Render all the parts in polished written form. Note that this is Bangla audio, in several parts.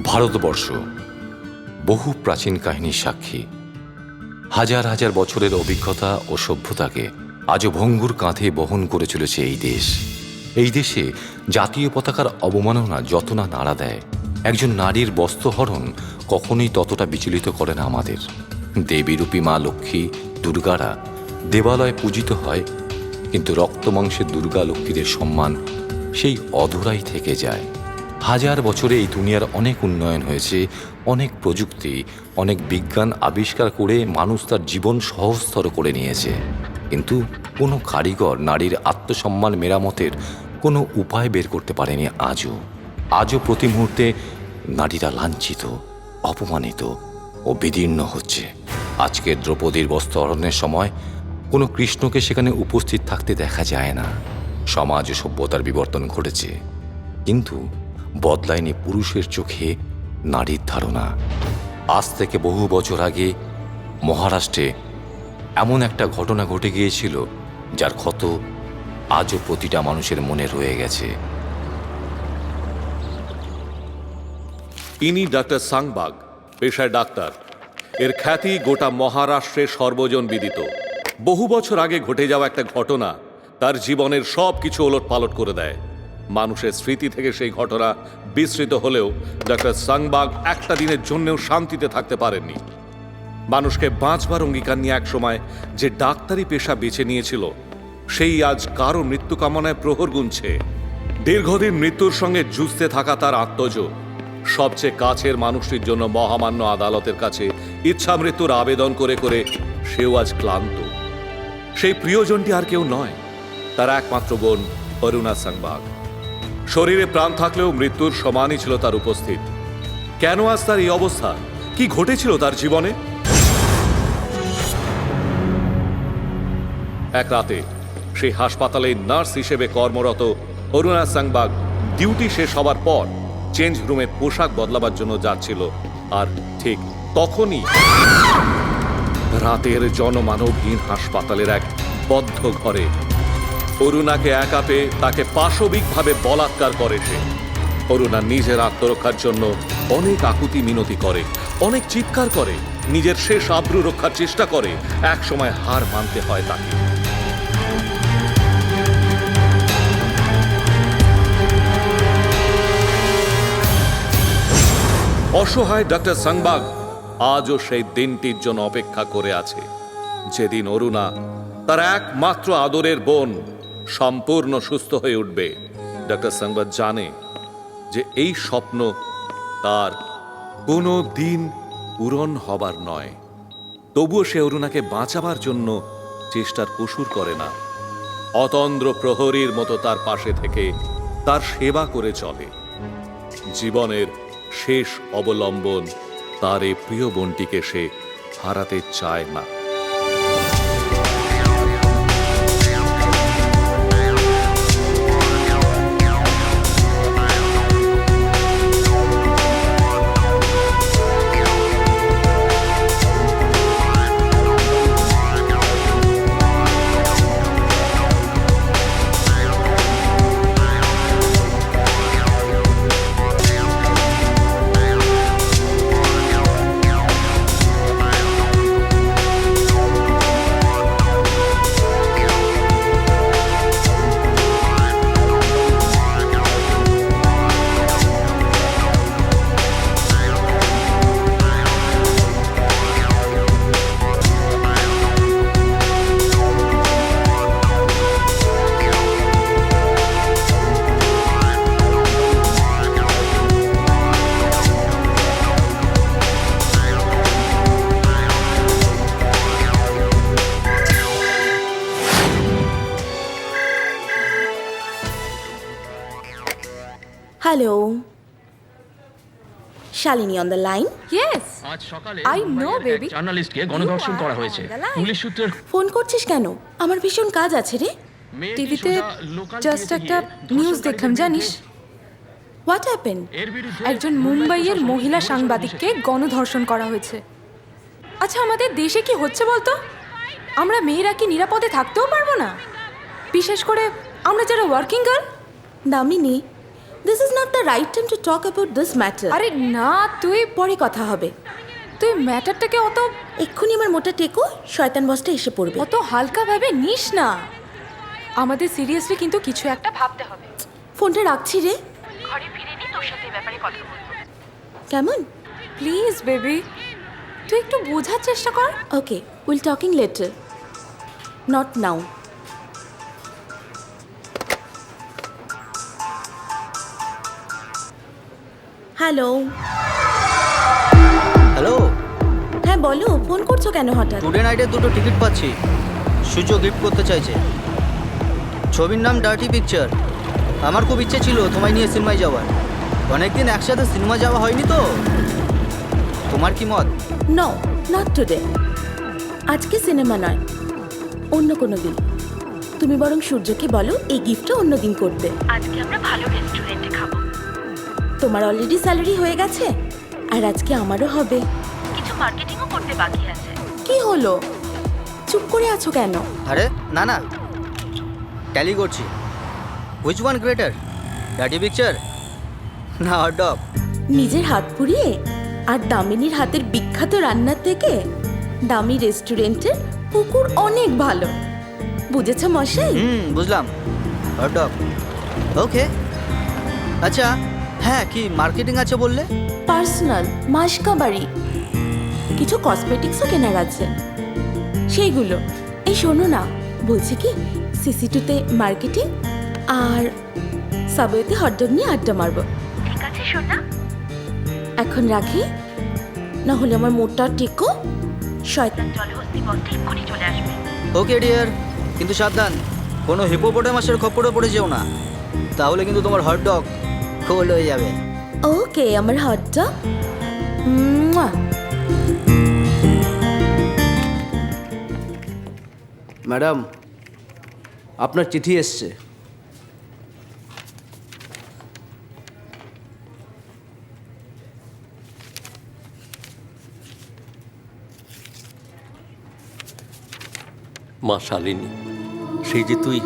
ভারতবর্ষ বহু প্রাচীন কাহিনীর সাক্ষী। হাজার হাজার বছরের অভিজ্ঞতা ও সভ্যতাকে আজও ভঙ্গুর কাঁধে বহন করে চলেছে এই দেশ। এই দেশে জাতীয় পতাকার অবমাননা যত না নাড়া দেয়, একজন নারীর বস্ত্রহরণ কখনোই ততটা বিচলিত করে না আমাদের। দেবীরূপী মা লক্ষ্মী, দুর্গারা দেবালয়ে পূজিত হয়, কিন্তু রক্তমাংসের দুর্গা লক্ষ্মীদের সম্মান সেই অধরাই থেকে যায়। হাজার বছরে এই দুনিয়ার অনেক উন্নয়ন হয়েছে, অনেক প্রযুক্তি, অনেক বিজ্ঞান আবিষ্কার করে মানুষ তার জীবন সহজতর করে নিয়েছে, কিন্তু কোনো কারিগর নারীর আত্মসম্মান মেরামতের কোনো উপায় বের করতে পারেনি আজও প্রতি মুহূর্তে নারীরা লাঞ্ছিত, অপমানিত ও বিদীর্ণ হচ্ছে। আজকের দ্রৌপদীর বস্ত্রহরণের সময় কোনো কৃষ্ণকে সেখানে উপস্থিত থাকতে দেখা যায় না। সমাজ ও সভ্যতার বিবর্তন ঘটেছে, কিন্তু বদলায়নি পুরুষের চোখে নারীর ধারণা। আজ থেকে বহু বছর আগে মহারাষ্ট্রে এমন একটা ঘটনা ঘটে গিয়েছিল, যার ক্ষত আজও প্রতিটা মানুষের মনে রয়ে গেছে। ইনি ডাক্তার সাংবাগ, পেশায় ডাক্তার। এর খ্যাতি গোটা মহারাষ্ট্রে সর্বজন বিদিত। বহু বছর আগে ঘটে যাওয়া একটা ঘটনা তার জীবনের সব কিছু ওলটপালট করে দেয়। মানুষের স্মৃতি থেকে সেই ঘটনা বিস্মৃত হলেও ডাক্তার সাংবাগ একটা দিনের জন্যও শান্তিতে থাকতে পারেননি। মানুষকে বাঁচবার অঙ্গীকার নিয়ে একসময় যে ডাক্তারি পেশা বেছে নিয়েছিল, সেই আজ কারো মৃত্যু কামনায় প্রহর গুনছে। দীর্ঘদিন মৃত্যুর সঙ্গে যুঝতে থাকা তার আত্মজ সবচেয়ে কাছের মানুষটির জন্য মহামান্য আদালতের কাছে ইচ্ছা মৃত্যুর আবেদন করে করে সেও আজ ক্লান্ত। সেই প্রিয়জনটি আর কেউ নয়, তার একমাত্র বোন অরুণা সাংবাগ। শরীরে প্রাণ থাকলেও মৃত্যুর সমানই ছিল তার উপস্থিত। কেন আজ তার এই অবস্থা? কি ঘটেছিল তার জীবনে? এক রাতে সেই হাসপাতালে নার্স হিসেবে কর্মরত অরুণা সাংবাগ ডিউটি শেষ হবার পর চেঞ্জ রুমে পোশাক বদলাবার জন্য যাচ্ছিল, আর ঠিক তখনই রাতের জনমানবহীন হাসপাতালের এক বদ্ধ ঘরে অরুণাকে একা পেয়ে তাকে পাশবিকভাবে বলাৎকার করে সে। অরুণা নিজের আত্মরক্ষার জন্য অনেক আকুতি মিনতি করে, অনেক চিৎকার করে, নিজের শেষ আবরু রক্ষার চেষ্টা করে। এক সময় হার মানতে হয় তাকে। অসহায় ডাক্তার সাংবাগ আজও সেই দিনটির জন্য অপেক্ষা করে আছে, যেদিন অরুণা তার একমাত্র আদরের বোন সম্পূর্ণ সুস্থ হয়ে উঠবে। ডাক্তার সাংবাগ জানে যে এই স্বপ্ন তার কোনো দিন পূরণ হবার নয়, তবুও সে অরুণাকে বাঁচাবার জন্য চেষ্টার কসুর করে না। অতন্দ্র প্রহরীর মতো তার পাশে থেকে তার সেবা করে চলে। জীবনের শেষ অবলম্বন তার এই প্রিয় বোনটিকে সে হারাতে চায় না। Hello. Shalini on the line? Yes. আজ সকালে I know, baby. জার্নালিস্টকে গণধর্ষণ করা হয়েছে। পুলিশ সূত্রের ফোন করছিস কেন? আমার ভীষণ কাজ আছে রে। টিভিতে জাস্ট একটা নিউজ দেখলাম, জানিস? What happened? একজন মুম্বাইয়ের মহিলা সাংবাদিককে গণধর্ষণ করা হয়েছে। আচ্ছা, আমাদের দেশে কি হচ্ছে বলতো? আমরা মেয়েরা কি নিরাপদে থাকতেও পারবো না? বিশেষ করে আমরা যারা working girl. Damini, this is not the right time to talk about this matter. আরে না, তুই পরে কথা হবে। ম্যাটারটাকে এক্ষুনি আমার মোটা টেকো, শয়তান বসটা এসে পড়বে। অত হালকা ভাবে নিস না। আমাদের সিরিয়াসলি কিন্তু কিছু একটা ভাবতে হবে। ফোনটা রাখছি রে। ঘরে ফিরে নি, তোর সাথে ব্যাপারে কথা বলবো। কেমন? প্লিজ বেবি, তুই একটু বোঝার চেষ্টা কর। Okay, will talking later, not now. Hello. Hello, হ্যাঁ বলো, ফোন করছো কেন হঠাৎ? টুডে নাইটের 2টো টিকিট পাচ্ছি। সূর্য গিফট করতে চাইছে। ছবির নাম ডার্টি পিকচার। আমার খুব ইচ্ছে ছিল তোমায় নিয়ে সিনেমায় যাওয়ার। অনেকদিন একসাথে সিনেমা যাওয়া হয়নি তো। তোমার কি মত? No, not today. আজকে সিনেমা নয়, অন্য কোনো দিন। তুমি বরং সূর্যকে বলো এই গিফটটা অন্য দিন করতে। আজকে আমরা ভালো রেস্টুরেন্টে খাবো। তোমার অলরেডি স্যালারি হয়ে গেছে, আর আজকে আমারও হবে। কিছু মার্কেটিংও করতে বাকি আছে। কি হলো, চুপ করে আছো কেন? আরে না না, ট্যালি করছি। Which one greater, dirty picture না হট ডগ? নিজের হাত পুড়িয়ে আর দামিনীর হাতের বিখ্যাত রান্নার থেকে দামি রেস্টুরেন্টের পুকুর অনেক ভালো। বুঝেছ মশাই? বুঝলাম, হট ডগ। ওকে, আচ্ছা হ্যাঁ, কি মার্কেটিং আছে বললে? পার্সোনাল মাসকা বাড়ি, কিছু কসমেটিক্সও কেনার আছে, সেইগুলো। এই শোনো না, বলছি কি সিসি2তে মার্কেটিং আর সাবওয়েতে হটডগ নিয়ে আড্ডা মারবো। ঠিক আছে সোনা। এখন রাখি, না হলে আমার মোটা টেকো শয়তান জলহস্তি বসটা এক্ষুনি চলে আসবে। ওকে ডিয়ার, কিন্তু সাবধান, কোনো হিপোপোটামাসের খপ্পরে পড়ে যেও না, তাহলে কিন্তু তোমার হট ডগ খোল হয়ে যাবে। ওকে আমার হটডগ। ম্যাডাম, আপনার চিঠি এসছে। মা শালিনী, সেই যে তুই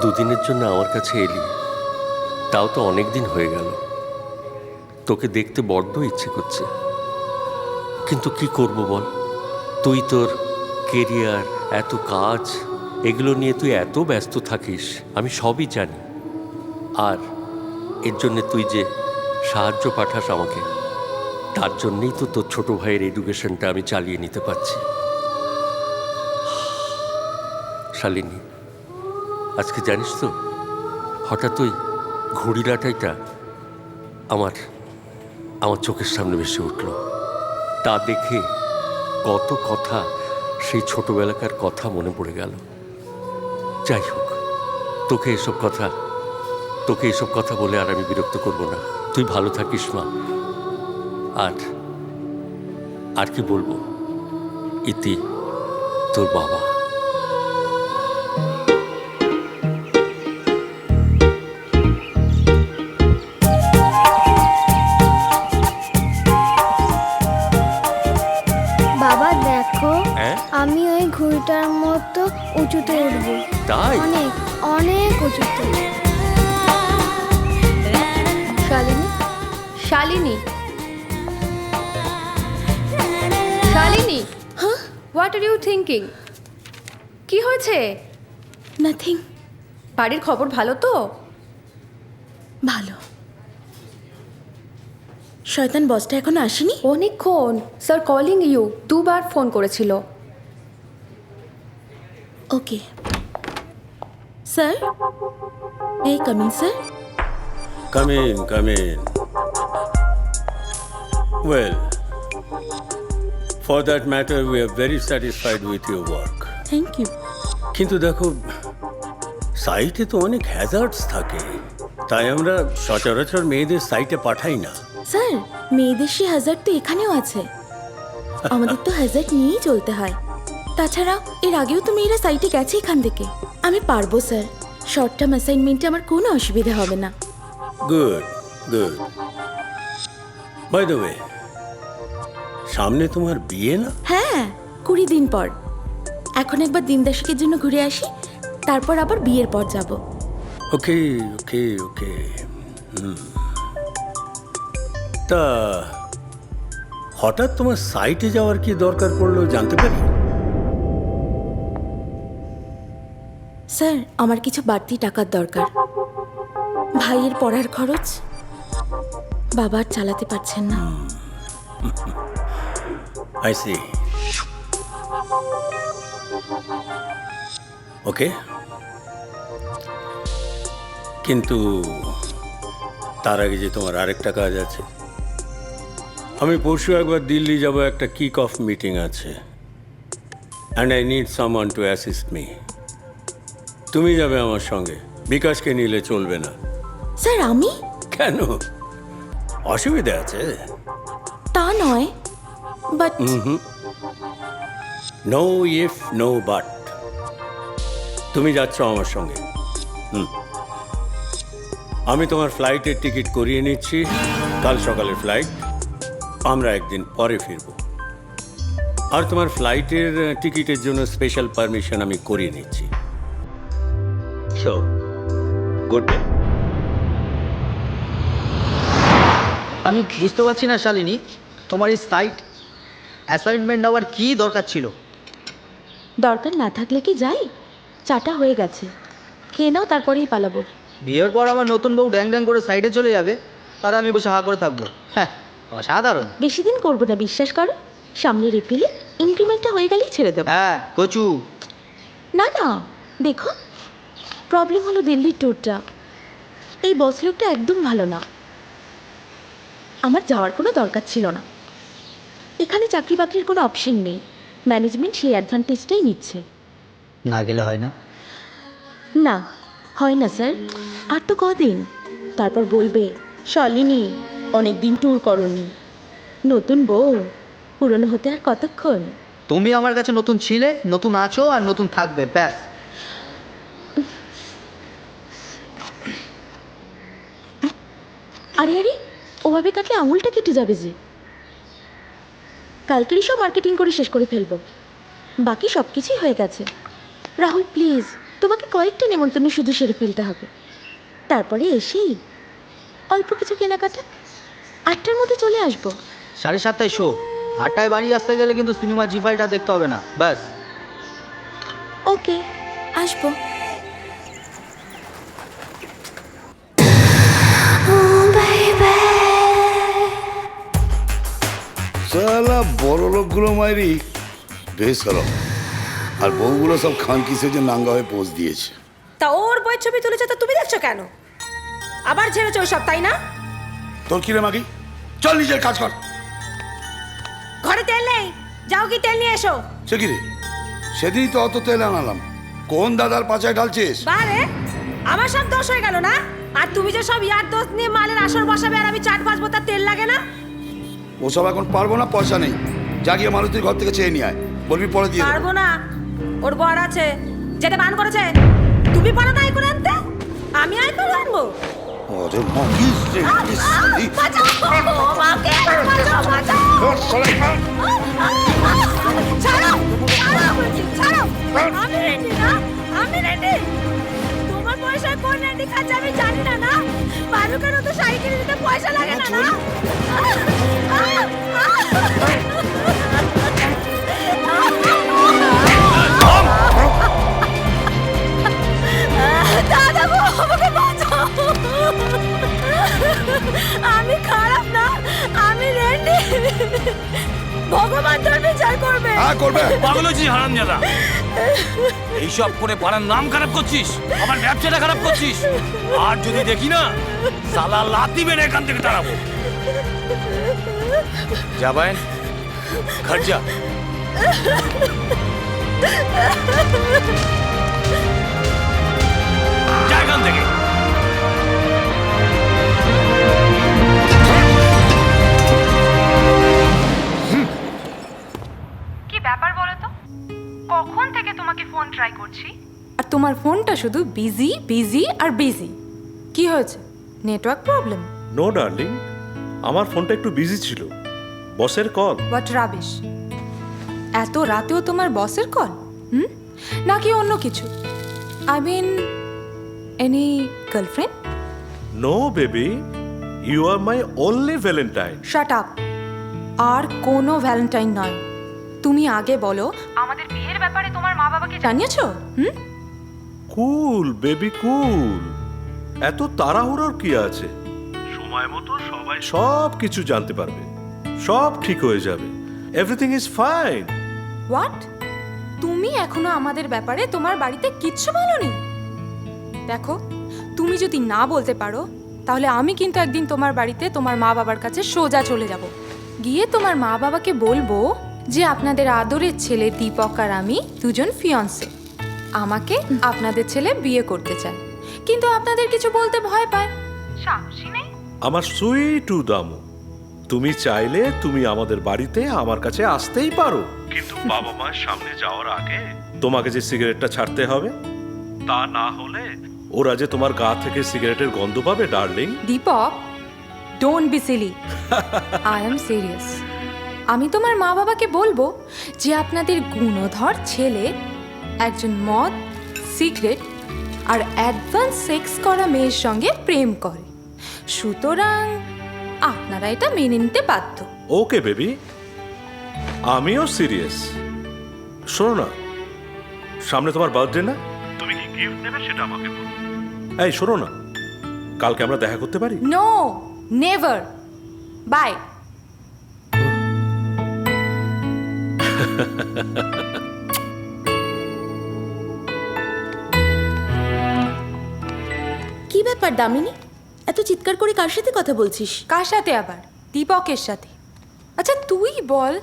দুদিনের জন্য আমার কাছে এলি, তাও তো অনেক দিন হয়ে গেল। তোকে দেখতে বড্ড ইচ্ছে করছে, কিন্তু কি করব বল? তুই তোর কেরিয়ার, এত কাজ, এগুলো নিয়ে তুই এত ব্যস্ত থাকিস, আমি সবই জানি। আর এর জন্যে তুই যে সাহায্য পাঠাস আমাকে, তার জন্যেই তো তোর ছোট ভাইয়ের এডুকেশনটা আমি চালিয়ে নিতে পারছি। শালিনী, আজকে জানিস তো, হঠাৎ ওই ঘড়িলাটাইটা আমার চোখের সামনে ভেসে উঠল। তা দেখে কত কথা, সেই ছোটবেলাকার কথা মনে পড়ে গেল। যাই হোক, তোকে এসব কথা বলে আর আমি বিরক্ত করব না। তুই ভালো থাকিস মা। আর কি বলবো, ইতি তোর বাবা। বাবা দেখো, হ্যাঁ? আমি ওই ঘুড়িটার মতো উঁচুতে উঠবো। তাই? অনেক অনেক উঁচুতে। শালিনী, শালিনী, শালিনী, হ্যাঁ, হোয়াট আর ইউ থিঙ্কিং? কি হয়েছে? নাথিং। বাড়ির খবর ভালো তো? ভালো। শয়তান বসটা এখনো আসেনি? অনেকক্ষণ। স্যার কলিং ইউ, 2বার ফোন করেছিল। ওকে স্যার, এই coming sir. Come in, come in. Well, for that matter, we are very satisfied with your work. Thank you. কিন্তু দেখো, সাইটে তো অনেক হ্যাজার্ডস থাকে, তাই আমরা সচরাচর মেয়েদের সাইটে পাঠাই না। স্যার, মেয়েদের সে হ্যাজার্ড তো এখানেও আছে। আমাদের তো হ্যাজার্ড নিয়েই চলতে হয়। তাছাড়া এর আগেও তো মেয়েরা সাইটে গেছে এখান থেকে। আমি পারবো স্যার, শর্ট টার্ম অ্যাসাইনমেন্টে আমার কোনো অসুবিধা হবে না। Good good. By the way, সামনে তোমার বিয়ে না? হ্যাঁ, 20 দিন পর। এখন একবার দিনদাসীকের জন্য ঘুরে আসি, তারপর আবার বিয়ের পর যাব। ওকে ওকে ওকে তা হঠাৎ তোমার সাইটে যাওয়ার কি দরকার পড়লো জানতে পারি? স্যার, আমার কিছু বাড়তি টাকার দরকার। ভাইয়ের পড়ার খরচ বাবা আর চালাতে পারছেন না। I C. ওকে, কিন্তু তার আগে যে তোমার আরেকটা কাজ আছে। আমি পরশু একবার দিল্লি যাব, একটা কিক অফ মিটিং আছে, and I need someone to assist me. তুমি যাবে আমার সঙ্গে, বিকাশকে নিলে চলবে না। স্যার, আমি কেন, অসুবিধা আছে? তা নয়, but no if no but. তুমি যাচ্ছ আমার সঙ্গে। আমি তোমার ফ্লাইটের টিকিট করিয়ে নিচ্ছি, কাল সকালের ফ্লাইট। আমরা একদিন পরে ফিরব। আর তোমার ফ্লাইটের টিকিটের জন্য স্পেশাল পারমিশন আমি করিয়ে নিচ্ছি। So good day. আমি বুঝতে পারছি না শালিনী, তোমার এই সাইট অ্যাসাইনমেন্ট নেওয়ার কী দরকার ছিল? দরকার না থাকলে কি যাই? চাটা হয়ে গেছে, খেয়ে নাও, তারপরেই পালাবো। বিয়ের পর আমার নতুন বউ ড্যাং ড্যাং করে সাইডে চলে যাবে, আর আমি বসে হা করে থাকবো? হ্যাঁ, অসাধারণ। বেশি দিন করবো না, বিশ্বাস করো। সামনের এপ্রিলে ইনক্রিমেন্টটা হয়ে গেলেই ছেড়ে দেবো। হ্যাঁ, কচু। না না, দেখো, প্রবলেম হলো দিল্লির ট্যুরটা। এই বস লোকটা একদম ভালো না। আমার যাওয়ার কোনো দরকার ছিল না। এখানে চাকরি বাকরির কোনো অপশন নেই, ম্যানেজমেন্ট সেই অ্যাডভান্টেজটাই নিচ্ছে। না গেলে হয় না? না, হয় না স্যার। আর তো কদিন, তারপর বলবে শালিনী অনেক দিন ট্যুর করনি। নতুন বউ, পুরনো হতে আর কতক্ষণ? তুমি আমার কাছে নতুন ছিলে, নতুন আছো, আর নতুন থাকবে, ব্যাস। আরে আরে, ওভাবে কাটলে আঙুলটা কেটে যাবে যে। কালকেরই সব মার্কেটিং করে শেষ করে ফেলবো, বাকি সব কিছুই হয়ে গেছে। রাহুল প্লিজ, তোমাকে কয়েকটা নেমন্তন্ন শুধু সেরে ফেলতে হবে, তারপরে এসেই অল্প কিছু কেনাকাটা। 8টার মধ্যে চলে আসবো। 7:30 শো, 8টায় বাড়ি আসতে গেলে কিন্তু সিনেমা জি5টা দেখতে হবে না, ব্যাস। ওকে, আসবো। সালা বড় লোকগুলো মায়েরই বেশ হলো, আর বউগুলো সব খানকি সেজে নাঙ্গা হয়ে পোজ দিয়েছে। তা ওর বইয়ের ছবি তুলেছে, তো তুমি দেখছো কেন? আবার ছেড়েছো ওসব, তাই না? তোর কি রে মাগি, চল নিজের কাজ কর। ঘরে তেল নেই, যাও কি তেল নিয়ে এসো। সে কি রে, সেদিনই তো অত তেল আনালাম, কোন দাদার পাচায় ঢালছিস? বারে আমার সব দোষ হয়ে গেল না? আর তুমি যে সব ইয়ার দোষ নিয়ে মালের আসর বসাবে, আর আমি চাট বাজবো, তার তেল লাগে না? ওসব এখন পারবো না, পয়সা নেই। যা গিয়ে মালতীর ঘর থেকে চেয়ে নিয়ে আয়, বলবি পরে দিয়ে দেবো। পারবো না, ওর বর আছে, যেটা বান করেছে। তুমি পারো না আয় করে আনতে, আমি আয় করে আনবো? ওরে মাগি রে, কি সালি। বাঁচাও, মাকে বাঁচাও, বাঁচাও। ছাড়ো, ছাড়ো বলছি, ছাড়ো। আমি রেডি না, আমি রেডি। তোমার পয়সায় কোন রেডি খাচ্ছে আমি জানি না, না? বারুকেরও তো শাড়ি কিনে দিতে পয়সা লাগে না, না? দাদা গো, আমাকে বাঁচাও। আমি খারাপ না, আমি রেডি। ভগবান তোর বিচার করবে। হ্যাঁ করবে। পাগল হয়েছিস হারামজাদা, এইসব করে পাড়ার নাম খারাপ করছিস, আমার ব্যবসাটা খারাপ করছিস। আর যদি দেখি না, সালা লাথি মেরে এখান থেকে তাড়াবো। যাবেন ঘর যা। যা এখান থেকে। কি ব্যাপার বলো তো? কখন থেকে তোমাকে ফোন ট্রাই করছি। আর তোমার ফোনটা শুধু বিজি বিজি আর বিজি। কি হয়েছে, নেটওয়ার্ক প্রবলেম? নো ডার্লিং, আমার ফোনটা একটু বিজি ছিল, বসের কল। হোয়াট রাবিশ, এত রাতেও তোমার বসের কল? নাকি অন্য কিছু? I mean, any girlfriend? No baby, you are my only Valentine. Shut up. আর কোনো ভ্যালেন্টাইন নয়। তুমি আগে বলো আমাদের বিয়ের ব্যাপারে তোমার মা বাবাকে জানিয়েছো? কুল বেবি কুল, এত তাড়াহুড়োর কি আছে? সময় মতো সবাই সব কিছু জানতে পারবে, সব ঠিক হয়ে যাবে, এভরিথিং ইজ ফাইন। হোয়াট? তুমি এখনো আমাদের ব্যাপারে তোমার বাড়িতে কিচ্ছু বলোনি? দেখো, তুমি যদি না বলতে পারো তাহলে আমি কিন্তু একদিন তোমার বাড়িতে তোমার মা বাবার কাছে সোজা চলে যাব। গিয়ে তোমার মা বাবাকে বলবো যে আপনাদের আদরের ছেলে দীপক আর আমি দুজন ফিয়ন্সে, আমাকে আপনাদের ছেলে বিয়ে করতে চায়, কিন্তু আপনাদের কিছু বলতে ভয় পায়। সাহসী নেই? আমার সুইট দামু, তুমি চাইলে তুমি আমাদের বাড়িতে আমার কাছে আসতেই পারো, কিন্তু বাবা মার সামনে যাওয়ার আগে তোমাকে যে সিগারেটটা ছাড়তে হবে, তা না হলে ওরা যে তোমার গা থেকে সিগারেটের গন্ধ পাবে darling. Deepak, don't be silly. I am serious. আমি তোমার মা বাবাকে বলবো যে আপনাদের গুণধর ছেলে একজন মদ, সিগারেট আর অ্যাডভান্স সেক্স করা মেয়ের সঙ্গে প্রেম করে, সুতরাং আপনারা এটা মেনে নিতে বাধ্য। ওকে বেবি, আমিও সিরিয়াস। শোনো না, সামনে তোমার বার্থডে না, তুমি কি গিফট নেবে সেটা আমাকে বলো। এই শোনো না, কালকে আমরা দেখা করতে পারি? No, never. বাই। কি ব্যাপার দামিনী, এত চিৎকার করে কার সাথে কথা বলছিস? কার সাথে আবার? দীপকের সাথে। আচ্ছা তুই বল,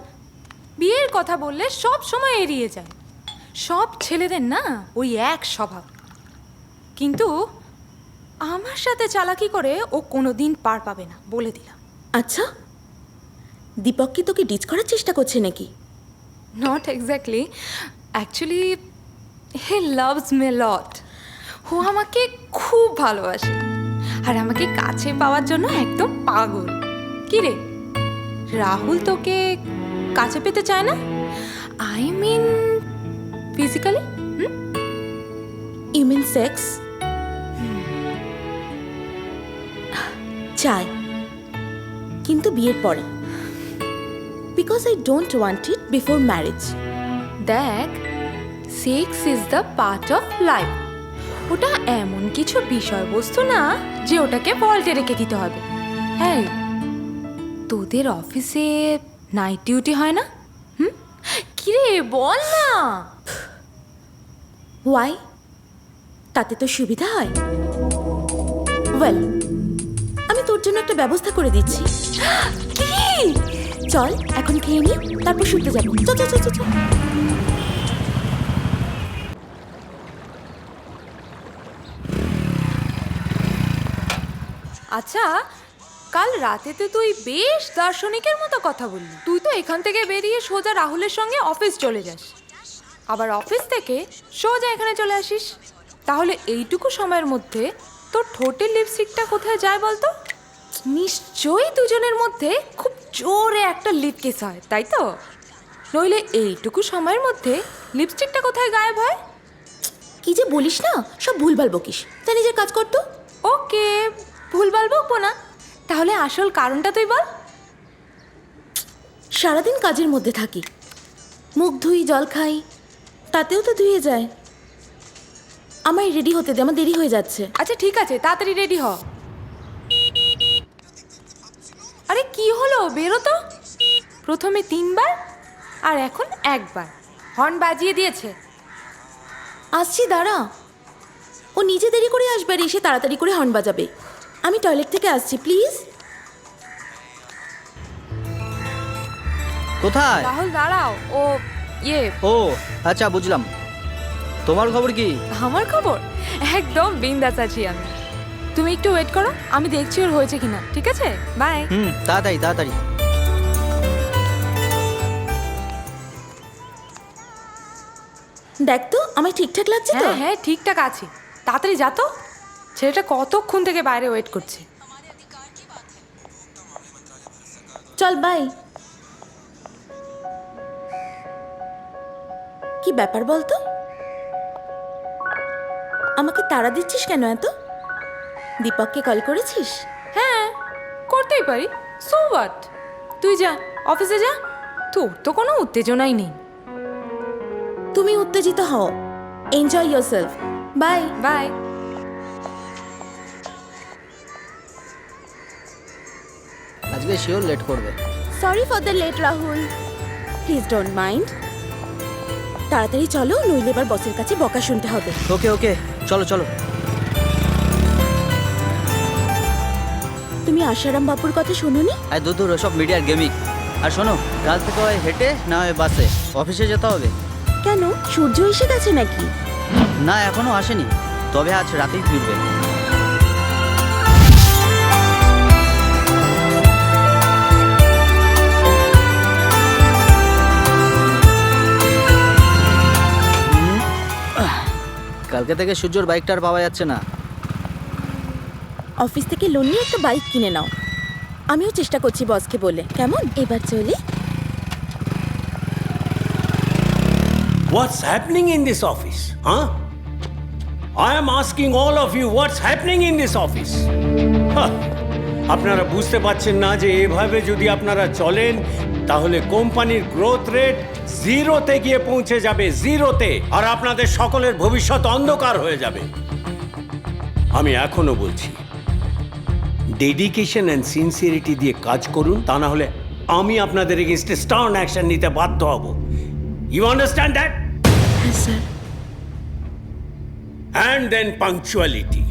বিয়ের কথা বললে সব সময় এড়িয়ে যায়। সব ছেলেদের না ওই এক স্বভাব, কিন্তু আমার সাথে চালাকি করে ও কোনোদিন পার পাবে না, বলে দিলাম। আচ্ছা, দীপক কি তোকে ডিচ করার চেষ্টা করছে নাকি? Not exactly, actually he loves me lot. ও আমাকে খুব ভালোবাসে আর আমাকে কাছে পাওয়ার জন্য একদম পাগল। কি রে, রাহুল তোকে কাছে পেতে চায় না? I mean physically. You mean sex? চাই, কিন্তু বিয়ের পরে, because I don't want it before marriage. দেখ, sex is the part of life. ওটা এমন কিছু বিষয়বস্তু না যে ওটাকে বল্টে রেখে দিতে হবে। হ্যাঁ, তোদের অফিসে নাইট ডিউটি হয় না? কিরে বল না। ওয়াই? তাতে তো সুবিধা হয়। ওয়েল, আমি তোর জন্য একটা ব্যবস্থা করে দিচ্ছি। কি? চল এখন খেয়ে নি, তারপর শুতে যাবো। চল চল চল চল। আচ্ছা, কাল রাতে তো তুই বেশ দার্শনিকের মতো কথা বললি। তুই তো এখান থেকে বেরিয়ে সোজা রাহুলের সঙ্গে অফিস চলে যাস, আবার অফিস থেকে সোজা এখানে চলে আসিস। তাহলে এইটুকু সময়ের মধ্যে তোর ঠোঁটের লিপস্টিকটা কোথায় যায় বলতো? নিশ্চয়ই দুজনের মধ্যে খুব জোরে একটা লিপ কিস হয়, তাই তো? নইলে এইটুকু সময়ের মধ্যে লিপস্টিকটা কোথায় গায়েব হয়? কি যে বলিস না, সব ভুলভাল বকিস। তা নিজের কাজ করতো। ওকে, ভুলভাল বকবো না। তাহলে আসল কারণটা তুই বল। সারাদিন কাজের মধ্যে থাকি, মুখ ধুই, জল খাই, তাতেও তো ধুয়ে যায়। আমায় রেডি হতে দে, আমার দেরি হয়ে যাচ্ছে। আচ্ছা ঠিক আছে, তাড়াতাড়ি রেডি হ। আরে কি হলো, বেরো তো। প্রথমে 3 বার আর এখন 1 বার হর্ন বাজিয়ে দিয়েছে। আসছি, দাঁড়া। ও নিজে দেরি করে আসবে আর এসে তাড়াতাড়ি করে হর্ন বাজাবে। আমি টয়লেট থেকে আসছি, প্লিজ। কোথায়? রাহুল দাঁড়াও, ও আচ্ছা, বুঝলাম। তোমার খবর কি? আমার খবর একদম বিন্দাস আছি আমি। তুমি একটু ওয়েট করো, আমি দেখছি ওর হয়েছে কিনা। ঠিক আছে, বাই। তাড়াতাড়ি তাড়াতাড়ি। দেখ তো আমায় ঠিকঠাক লাগছে তো? হ্যাঁ হ্যাঁ, ঠিকঠাক আছে। তাড়াতাড়ি যা তো, ছেলেটা কতক্ষণ থেকে বাইরে ওয়েট করছে। চল বাই। কি ব্যাপার বলতো? আমাকে তাড়া দিচ্ছিস কেন এত? দীপককে কল করেছিস? হ্যাঁ, করতেই পারি। So what? তুই যা, অফিসে যা। তোর তো কোনো উত্তেজনাই নেই। তুমি উত্তেজিত হও। Enjoy yourself. Bye bye. আজকে শিওর লেট করবে। Sorry for the late Rahul, please don't mind. তাড়াতাড়ি চলো, নইলে এবার বসের কাছে বকা শুনতে হবে। ওকে ওকে, চলো চলো। তুমি আশারাম বাবুর কথা শোনোনি? আর দূর ওসব মিডিয়ার গেমিং। আর শোনো, কাল থেকে হয় হেঁটে না হয় বাসে অফিসে যেতে হবে। কেন, সূর্য এসে গেছে নাকি? না, এখনো আসেনি, তবে আজ রাতেই ফিরবে। কালকে থেকে সূর্যর বাইকটা আর পাওয়া যাচ্ছে না। অফিস থেকে লোন নিয়ে একটা বাইক কিনে নাও। আমিও চেষ্টা করছি বসকে বলে। কেমন, এবার চলে? What's happening in this office? Huh? I am asking all of you, what's happening in this office? আপনারা বুঝতে পারছেন না যে এভাবে যদি আপনারা চলেন তাহলে কোম্পানির গ্রোথ রেট জিরোতে গিয়ে পৌঁছে যাবে, জিরোতে, আর আপনাদের সকলের ভবিষ্যৎ অন্ধকার হয়ে যাবে। আমি এখনো বলছি, ডেডিকেশন অ্যান্ড সিনসিয়ারিটি দিয়ে কাজ করুন, তা না হলে আমি আপনাদের এগেইনস্টে স্টার্ন অ্যাকশন নিতে বাধ্য হব। You understand that? হ্যাঁ স্যার। And then punctuality.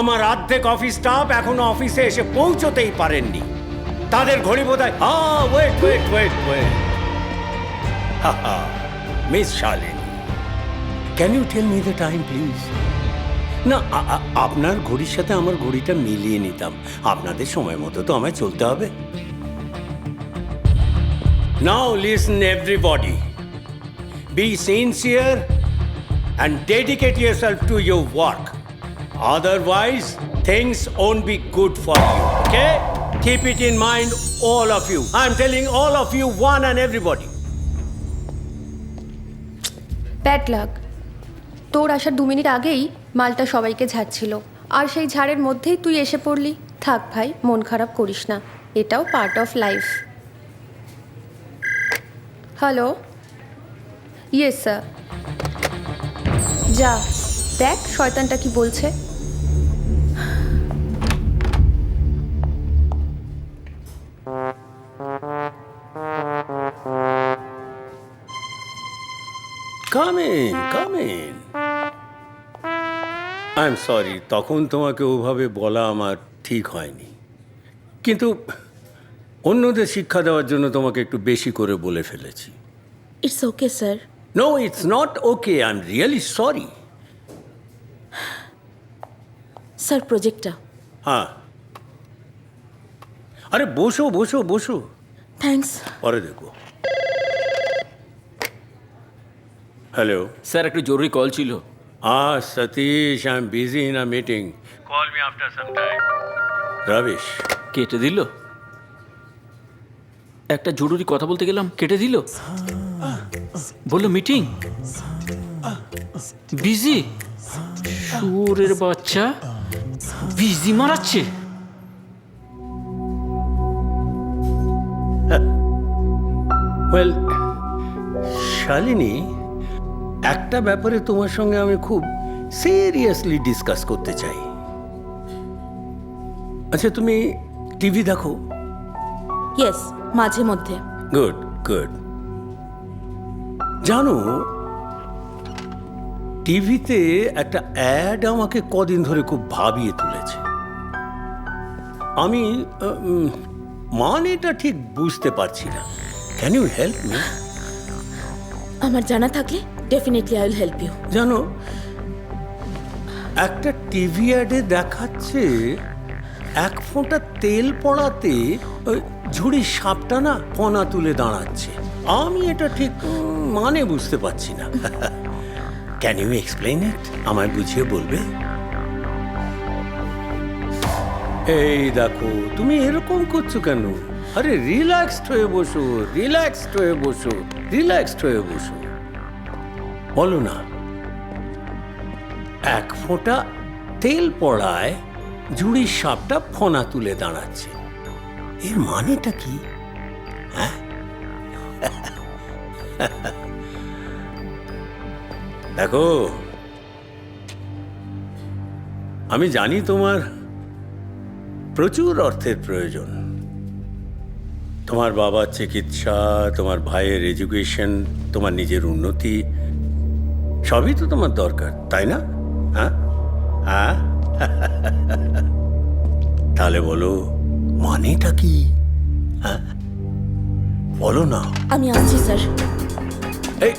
আমার অর্ধেক অফিস স্টাফ এখনো অফিসে এসে পৌঁছতেই পারেননি। তাদের ঘড়ি বোধহয় wait wait wait wait miss Shalini, can you tell me the time please? না, আপনার ঘড়ির সাথে আমার ঘড়িটা মিলিয়ে নিতাম। আপনাদের সময় মতো তো আমায় চলতে হবে। Now listen everybody, be sincere and dedicate yourself to your work. Otherwise, things won't be good for you, okay? Keep it in mind, all of you. I'm telling all of you, one and everybody. Bad luck. তোর আসার 2 মিনিট আগেই মালটা সবাইকে ঝাড়ছিল, আর সেই ঝাড়ের মধ্যেই তুই এসে পড়লি। থাক ভাই, মন খারাপ করিস না, এটাও part of life. Hello, yes sir. যা দেখ শয়তানটা কি বলছে। Come in, come in. I'm sorry, তখন তোমাকে ওভাবে বলা আমার ঠিক হয়নি, কিন্তু অন্যদের শিক্ষা দেওয়ার জন্য তোমাকে একটু বেশি করে বলে ফেলেছি। It's okay sir. No, it's not okay. I'm really sorry. Sir, প্রজেক্টটা। হ্যাঁ, আরে বসো বসো বসো। থ্যাঙ্কস। পরে দেখো। হ্যালো স্যার, একটু জরুরি কল ছিল। Satish, I am busy in a meeting, call me after some time. Rubbish, কেটে দিল। একটা জরুরি কথা বলতে গেলাম, কেটে দিল। বললো মিটিং, বিজি। সুরের বাচ্চা বিজি মারাচ্ছে। ওয়েল শালিনী, একটা ব্যাপারে তোমার সঙ্গে আমি খুব সিরিয়াসলি ডিসকাস করতে চাই। আচ্ছা, তুমি টিভি দেখো? ইয়েস, মাঝে মধ্যে। Good good. জানো, টিভিতে একটা অ্যাড আমাকে কদিন ধরে খুব ভাবিয়ে তুলেছে। আমি মানেটা ঠিক বুঝতে পারছি না। Can you help me? আমার জানা থাকলে definitely I will help you. জানো, একটা টিভি অ্যাডে দেখাচ্ছে এক ফোঁটা তেল পড়াতে ওই ঝুড়ির সাপটা না কণা তুলে দাঁড়াচ্ছে। আমি এটা ঠিক মানে বুঝতে পারছি না। Can you explain it? আমায় বুঝিয়ে বলবে? এই দেখো, তুমি এরকম করছো কেন? আরে রিল্যাক্সড হয়ে বসো, রিল্যাক্সড হয়ে বসো, রিল্যাক্সড হয়ে বসো। বলো না। এক ফোঁটা তেল পড়ায় জুড়ির সাপটা ফোনা তুলে দাঁড়াচ্ছে। এর মানেটা কি? হ্যাঁ, দেখো, আমি জানি তোমার প্রচুর অর্থের প্রয়োজন। তোমার বাবার চিকিৎসা, তোমার ভাইয়ের এডুকেশন, তোমার নিজের উন্নতি, সবই তো তোমার দরকার, তাই না? হ্যাঁ হ্যাঁ তাহলে বলো, মানেটা কি? হ্যাঁ, বলো না। আমি আসছি স্যার। এই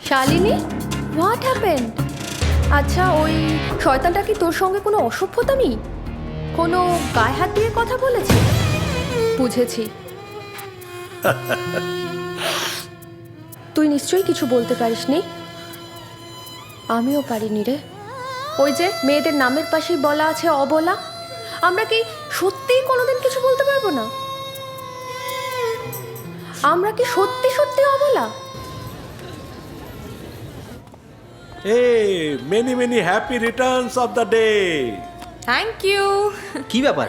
শালিনী, হোয়াট হ্যাপেন্ড? আচ্ছা, ওই শয়তানটা কি তোর সঙ্গে কোনো অসভ্যতামি, কোনো গায়ে হাত দিয়ে কথা বলেছে? বুঝেছি। তুই নিশ্চয়ই কিছু বলতে পারিসনি। আমিও পারিনি রে। ওই যে মেয়েদের নামের পাশেই বলা আছে অবলা, আমরা কি সত্যিই কোনোদিন কিছু বলতে পারবো না? আমরা কি সত্যি সত্যি অবলা? Hey, many many happy returns of the day. Thank you. কি ব্যাপার?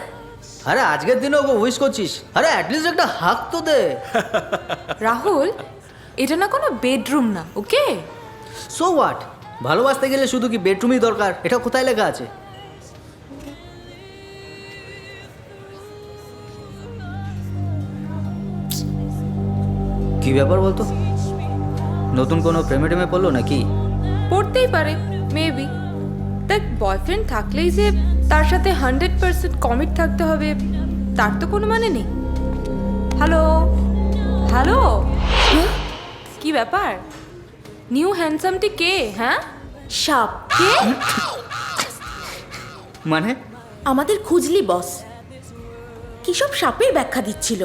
আরে আজকের দিনে ওকে উইশ করছিস, আরে অ্যাটলিস্ট একটা হাক তো দে। রাহুল, এটা না কোনো বেডরুম না, ওকে? So what? ভালোবাসতে গেলে শুধু কি বেডরুমই দরকার? এটা কোথায় লেখা আছে? কি ব্যাপার বলতো? নতুন কোনো প্রেমে টেমে পড়লো নাকি? পড়তেই পারে, মেবি। দেখ, বয়ফ্রেন্ড থাকলেই যে তার সাথে 100% কমিট থাকতে হবে তার তো কোনো মানে নেই। হ্যালো হ্যালো, কি ব্যাপার? নিউ হ্যান্ডসামটি কে? হ্যাঁ, সাপ। কে? মানে আমাদের খুঁজলি বস কি সব সাপের ব্যাখ্যা দিচ্ছিল,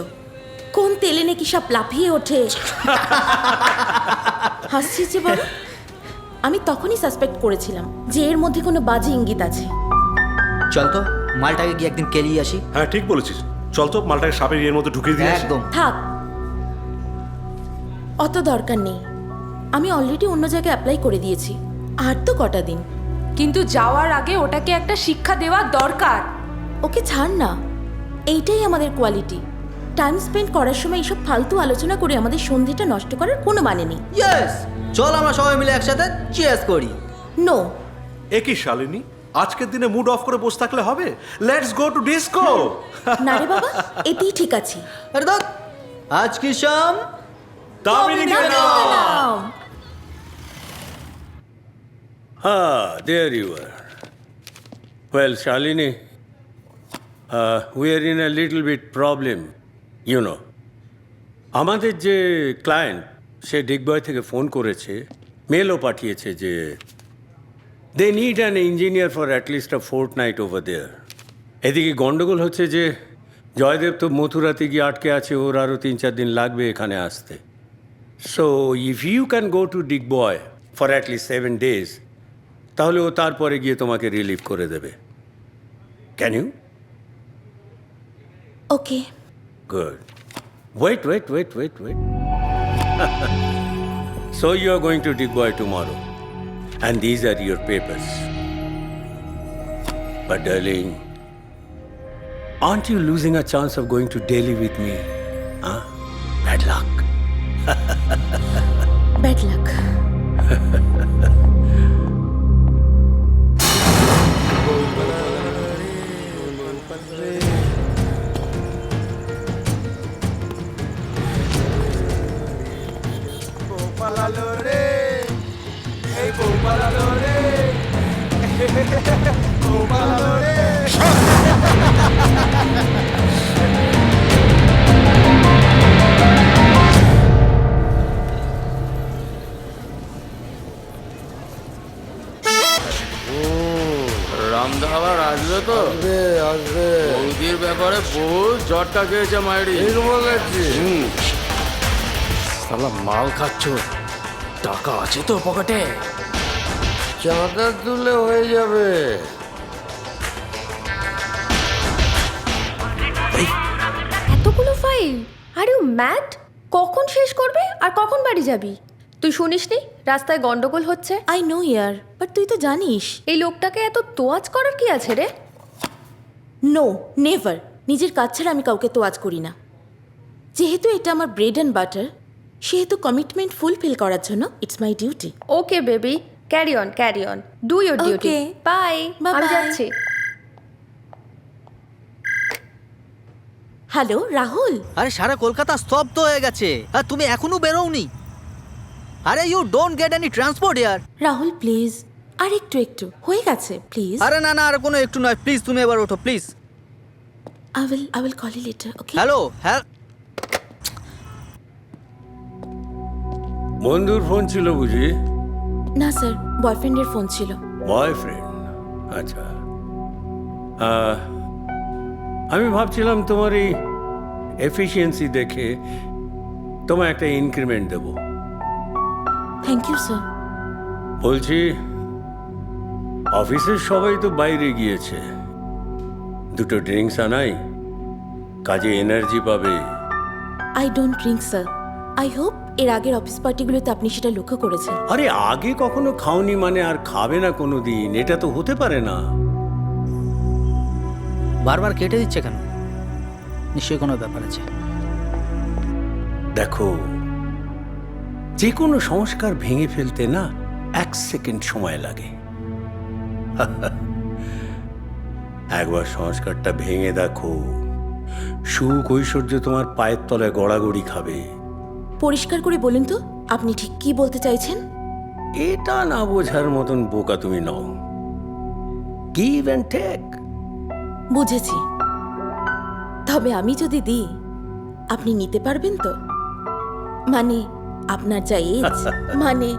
কোন তেলে নাকি সাপ লাফিয়ে ওঠে। হাসছিস যে বড়? আমি তখনই সাসপেক্ট করেছিলাম যে এর মধ্যে কোনো বাজে ইঙ্গিত আছে। চল তো মালটাকে গিয়ে একদিন কেলিয়ে আসি। হ্যাঁ, ঠিক বলেছিস। চল তো মালটাকে সাপের ইয়ের মধ্যে ঢুকিয়ে দিয়ে আসি। একদম। থাক, অত দরকার নেই। আমি অলরেডি অন্য জায়গায় অ্যাপ্লাই করে দিয়েছি, আর তো কটা দিন। কিন্তু যাওয়ার আগে ওটাকে একটা শিক্ষা দেওয়া দরকার। ওকে ছাড় না, এইটাই আমাদের কোয়ালিটি। টাইম স্পেন্ড করার সময় এইসব ফালতু আলোচনা করে আমাদের সন্ধ্যেটা নষ্ট করার কোনো মানে নেই। ইয়েস, চল আমরা সবাই মিলে একসাথে চিয়ার্স করি। নো। একই শালিনী, আজকের দিনে মুড অফ করে বসে থাকলে হবে? Let's go to disco. না রে বাবা, এতেই ঠিক আছে। আরে দেখ, আজ কি শাম দামিনী কে নাম। There you are. Well, Shalini, we are in a little bit problem, you know. আমাদের যে ক্লায়েন্ট, সে ডিগবয় থেকে ফোন করেছে, মেলও পাঠিয়েছে যে they need an engineer for at least a fortnight over there. এদিকে গন্ডগোল হচ্ছে যে জয়দেব তো মথুরাতে গিয়ে আটকে আছে, ওর আরও 3-4 দিন লাগবে এখানে আসতে। So if you can go to Digboi for at least 7 days, তাহলে ও তারপরে গিয়ে তোমাকে রিলিভ করে দেবে। Can you? Okay. Good. Wait wait wait wait wait so you are going to Digboi tomorrow and these are your papers. But darling, aren't you losing a chance of going to Delhi with me? Huh? Bad luck. Bad luck. রামধাবার আসবে তো? আসবে। বৌদির ব্যাপারে বহু জটটা খেয়েছে মাইরি। শালা মাল খাচ্ছ, টাকা আছে তো পকেটে? চাঁদা তুলে হয়ে যাবে। এতগুলো ফাইল, আর ইউ ম্যাড? কখন শেষ করবে আর কখন বাড়ি যাবি? তুই শুনিসনি রাস্তায় গন্ডগোল হচ্ছে? আই নো ইয়ার, বাট তুই তো জানিস। এই লোকটাকে এত তোয়াজ করার কি আছে রে? No, never. নিজের কাজ ছাড়া আমি কাউকে তোয়াজ করি না। যেহেতু এটা আমার ব্রেড অ্যান্ড বাটার, সেহেতু কমিটমেন্ট ফুলফিল করার জন্য it's my duty. Okay baby, carry on, do your duty. Okay. Bye, Bye আমি bye. যাচ্ছি। হ্যালো রাহুল। আরে সারা কলকাতা স্তব্ধ হয়ে গেছে আর তুমি এখনো বেরোওনি। আরে you don't get any transport ইয়ার। রাহুল প্লিজ, আর একটু হয়ে গেছে প্লিজ। আরে না না, আর কোনো একটু নয়, প্লিজ তুমি এবার ওঠো please. I will call you later, okay? Hello হ্যাঁ, বন্ধুর ফোন ছিল বুঝি? না স্যার, বয়ফ্রেন্ডের ফোন ছিল। বয়ফ্রেন্ড? আচ্ছা। আমি ভাবছিলাম তোমার এই এফিসিয়েন্সি দেখে তোমায় একটা ইনক্রিমেন্ট দেব। Thank you sir. বলছি, অফিসের সবাই তো বাইরে গিয়েছে, দুটো ড্রিঙ্কস আনাই, কাজে এনার্জি পাবে। I don't drink sir. I hope এর আগের অফিস পার্টিগুলোতে আপনি সেটা লক্ষ্য করেছেন। আরে আগে কখনো খাওনি মানে আর খাবে না কোনো দিন? এটা তো হতে পারে না। বারবার কেটে দিচ্ছে কেন? নিশ্চয়ই কোনো ব্যাপার আছে। দেখো, যে কোনো সংস্কার ভেঙে ফেলতে না 1 সেকেন্ড সময় লাগে। একবার সংস্কারটা ভেঙে দেখো, সুখ ঐশ্বর্য তোমার পায়ের তলায় গড়াগড়ি খাবে। পরিষ্কার করে বলুন তো, আপনি ঠিক কি বলতে চাইছেন? এটা না বোঝার মতন বোকা তুমি নও। Give and take. বুঝেছি। তবে আমি যদি দিই, আপনি নিতে পারবেন তো? মানে আপনার যা এজ, মানে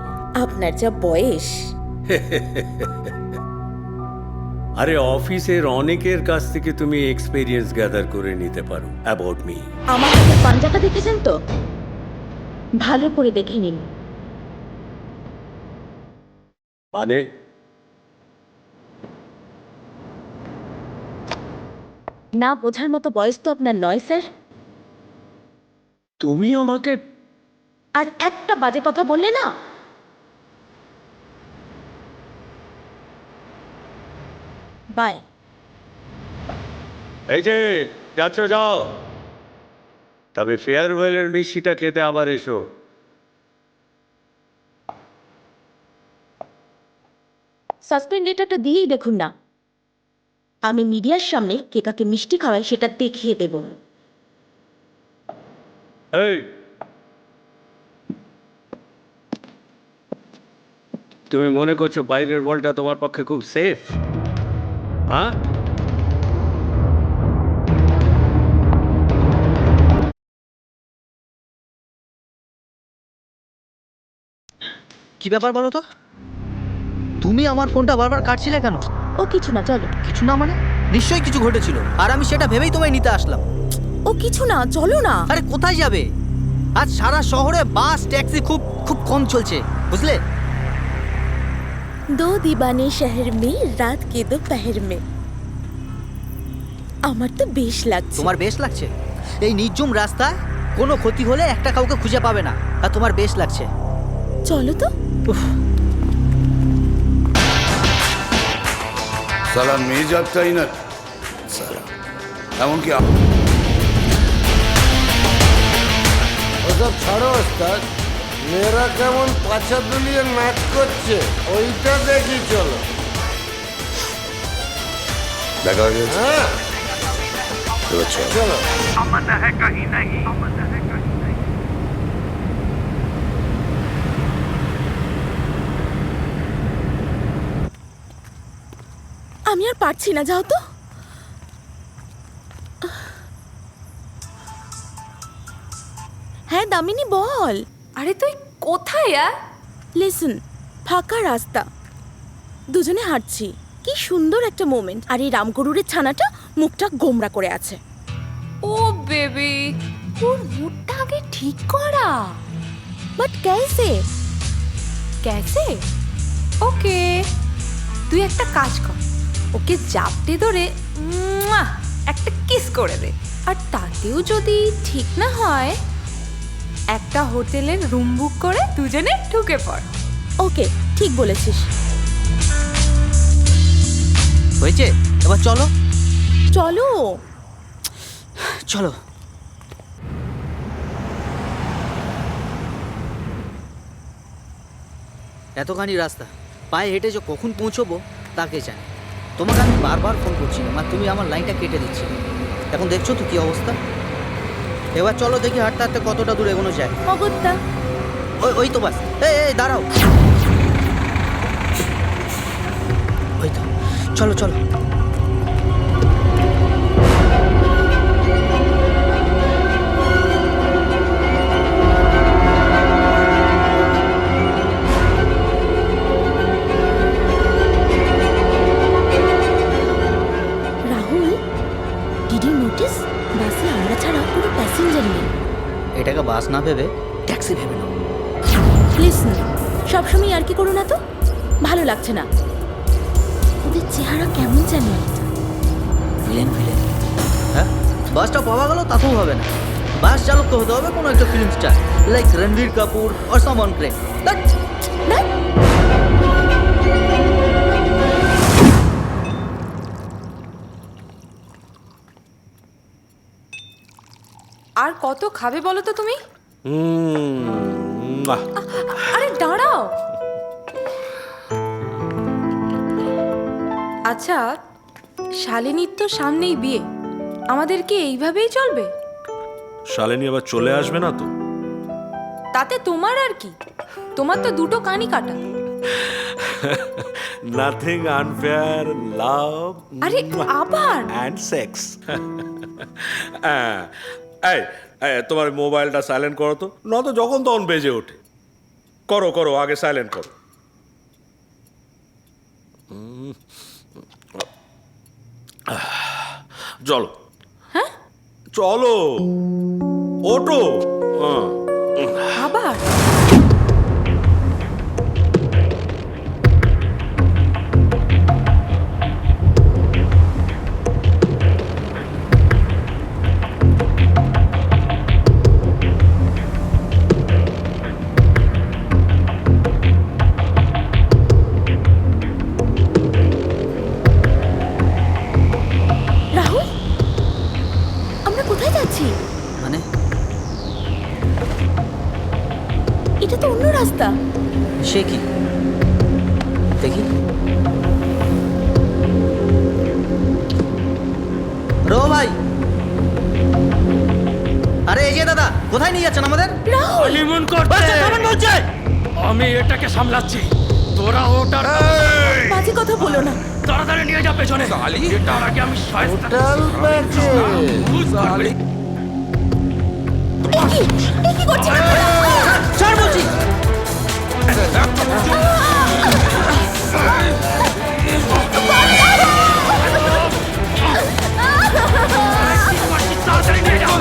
আপনার যা বয়স। আরে অফিসের অনেকের কাছ থেকে তুমি এক্সপেরিয়েন্স গ্যাদার করে নিতে পারো অ্যাবাউট মি। আমার হাতের পাঞ্জাটা দেখেছেন তো? ভালো করে দেখে নিন। মানে না বোঝার মতো বয়স তো আপনার নয় স্যার। তুমি আমাকে আর একটা বাজে কথা বললে না। বাই। এই যে যাচ্ছ যাও, তবে ফেয়ারওয়েলের মিষ্টিটা খেতে আবার এসো। সাসপেন্ড লেটারটা দিয়েই দেখুন না। আমি মিডিয়ার সামনে কে কাকে মিষ্টি খাওয়াই সেটা দেখিয়ে দেব। এই, তুমি মনে করছো বাইরের বলটা তোমার পক্ষে খুব সেফ? হ্যাঁ, কি ব্যাপার বলো তো? তুমি আমার ফোনটা বারবার কাটছিলে কেন? ও কিছু না, চলো। কিছু না মানে? নিশ্চয়ই কিছু ঘটেছিল, আর আমি সেটা ভেবেই তোমায় নিতে আসলাম। ও কিছু না, চলো না। আরে কোথায় যাবে? আজ সারা শহরে বাস ট্যাক্সি খুব খুব কম চলছে, বুঝলে? दो दीवाने शहर में रात के दोपहर में। আমার তো বেশ লাগছে। তোমার বেশ লাগছে? এই নির্জুম রাস্তায় কোনো ক্ষতি হলে একটা কাউকে খুঁজে পাবে না, আর তোমার বেশ লাগছে। চলো তো। সালা মেয়ে যাত্রাই না সালা, এমনকি ওসব ছাড়ো ওস্তাদ, মেয়েরা কেমন পাছা দুলিয়ে নাচ করছে ওইটা দেখি চলো। দেখা হয়ে গেছে। হ্যাঁ এবার চল। চলো। আমি আর পারছি না, যাও তো। হ্যাঁ দামিনী বল। আরে তুই কোথায়? লিসন, ফাঁকা রাস্তা, দুজনে হাঁটছি, কি সুন্দর একটা মোমেন্ট। আর এই রামগরুরের ছানাটা মুখটা গোমরা করে আছে। ও বেবি, তোর মুডটা আগে ঠিক করা। বাট कैसे? कैसे? ওকে, তুই একটা কাজ কর, ওকে জাপটে ধরে একটা কিস করে দে। আর তাতেও যদি ঠিক না হয়, একটা হোটেলের রুম বুক করে দুজনে ঢুকে পড়। ওকে, ঠিক বলেছিস। হয়েছে, এবার চলো চলো। চলো। এতখানি রাস্তা পায়ে হেঁটে যে কখন পৌঁছবো তাকে জানে। তোমাকে আমি বারবার ফোন করছিলাম আর তুমি আমার লাইনটা কেটে দিচ্ছিলে। এখন দেখছো তো কি অবস্থা। এবার চলো দেখি হাঁটতে হাঁটতে কতটা দূর এগোনো যায়। অগত্যা। ওই তো বাস। এই দাঁড়াও। ওই তো, চলো চলো। রাহুল, ডিড ইউ নোটিস বাসে আমরা ছাড়া কোনো প্যাসেঞ্জার নেই? এটাকে বাস না ভেবে ট্যাক্সি ভেবে নাও। লিসন, সবসময় আর কি করো না তো, ভালো লাগছে না। ওদের চেহারা কেমন জানি। ভিলেন। হ্যাঁ, বাসটা পাওয়া গেল তাতেও হবে না। বাস চালক তো হতে হবে কোনো একটা film star, like Ranbir Kapoor or Salman Khan. আর কত খাবে বলো তো তুমি? মুয়া। আরে দাঁড়াও। আচ্ছা, শালিনীর তো সামনেই বিয়ে, আমাদের কি এইভাবেই চলবে? শালিনী আবার চলে আসবে না তো? তাতে তোমার আর কি, তোমার তো দুটো কানই কাটা। নাথিং আনফেয়ার, লাভ আরে আবার অ্যান্ড সেক্স। তোমার মোবাইলটা সাইলেন্ট করো তো, নয়তো যখন তখন বেজে ওঠে। করো আগে সাইলেন্ট করো। চলো। হ্যাঁ, চলো, ওঠো। আবার রাহুল, আমরা কোথায় যাচ্ছি? মানে এটা তো অন্য রাস্তা। সে কি দেখি। রো ভাই, আরে এই যে দাদা, কোথায় নিয়ে যাচ্ছেন আমাদের? হনিমুন করতে বলছে। আমি এটাকে সামলাচ্ছি, তোরা ওটার বাজে কথা বলো না। তাড়াতাড়ি নিয়ে যা পেছনে। এটার আগে আমি এ কি করছিস? ছাড় বলছি। তাড়াতাড়ি নিয়ে যাও।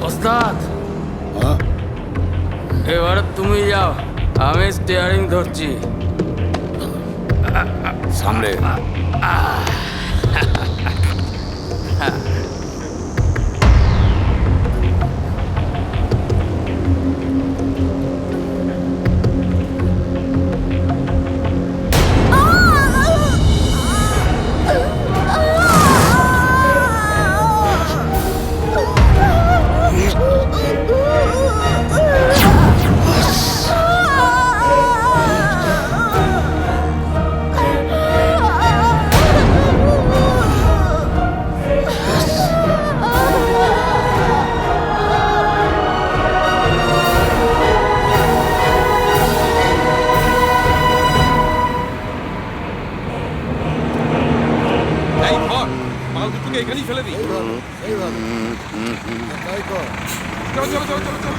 ওস্তাদ, এবার তুমি যাও, আমি স্টিয়ারিং ধরছি। সামনে এখানেই ফেলে দিই। তাই তো চলো চলো চলো চলো চলো।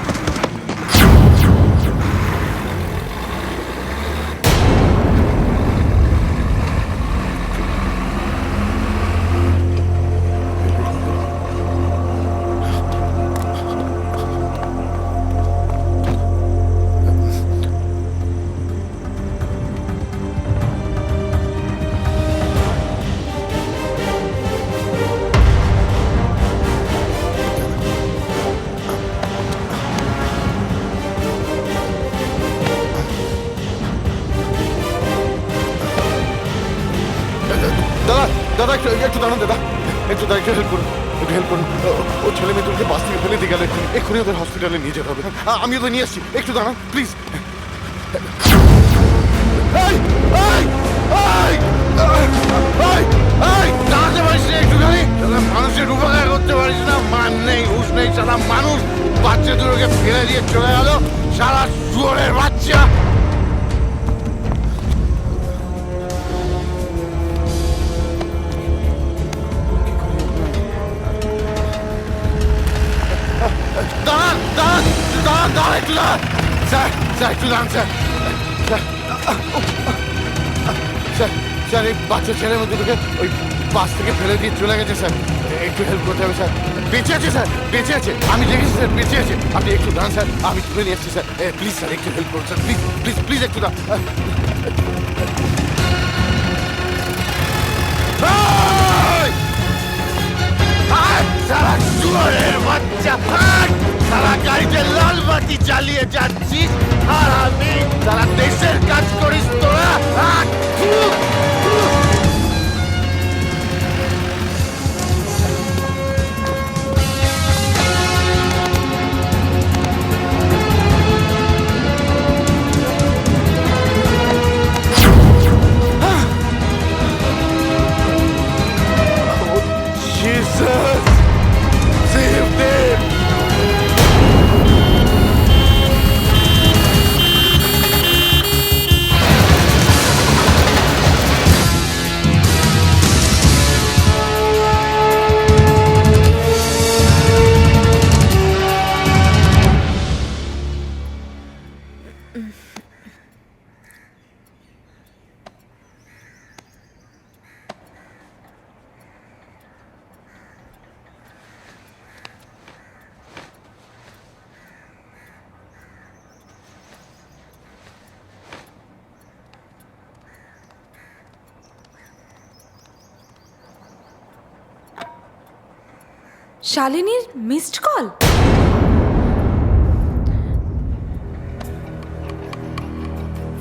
দাদা দাদা একটু দাঁড়ান দাদা, একটু হেল্প করুন, একটু হেল্প করুন। ও ছেলে মেয়েদেরকে বাস থেকে ফেলে দিয়ে গেলে এক্ষুনি ওদের হসপিটালে নিয়ে যেতে হবে। আমি ওদের নিয়ে আসছি, একটু দাঁড়ান প্লিজ। দাঁড়াতে পারিস না একটুখানি? মানুষের উপকার করতে পারিস না? মান নেই, হুঁশ নেই, সারা মানুষ বাচ্চা দুটোকে ফেলে দিয়ে চলে গেল, সারা শুয়োরের বাচ্চা। দাঁড়ান দাঁড়ান দাঁড়ান দাঁড়ান একটু দাঁড়ান স্যার, স্যার একটু দাঁড়ান স্যার। স্যার স্যার এই বাচ্চা ছেলের মধ্যে দুটোকে ওই বাস থেকে ফেলে দিয়ে চলে গেছে স্যার, একটু হেল্প করতে হবে স্যার। বেঁচে আছে স্যার, বেঁচে আছে, আমি দেখেছি স্যার, বেঁচে আছে। আপনি একটু দাঁড়ান স্যার, আমি তুলে নিয়ে আসছি স্যার। প্লিজ স্যার একটু হেল্প করুন স্যার, প্লিজ প্লিজ প্লিজ একটু দাঁড়ান। সারা শুয়োরের বাচ্চা, সারা গাড়িতে লাল বাতি চালিয়ে যাচ্ছিস আর আমি সারা দেশের কাজ করিস তোরা। Jesus! Save them! শালিনীর missed call.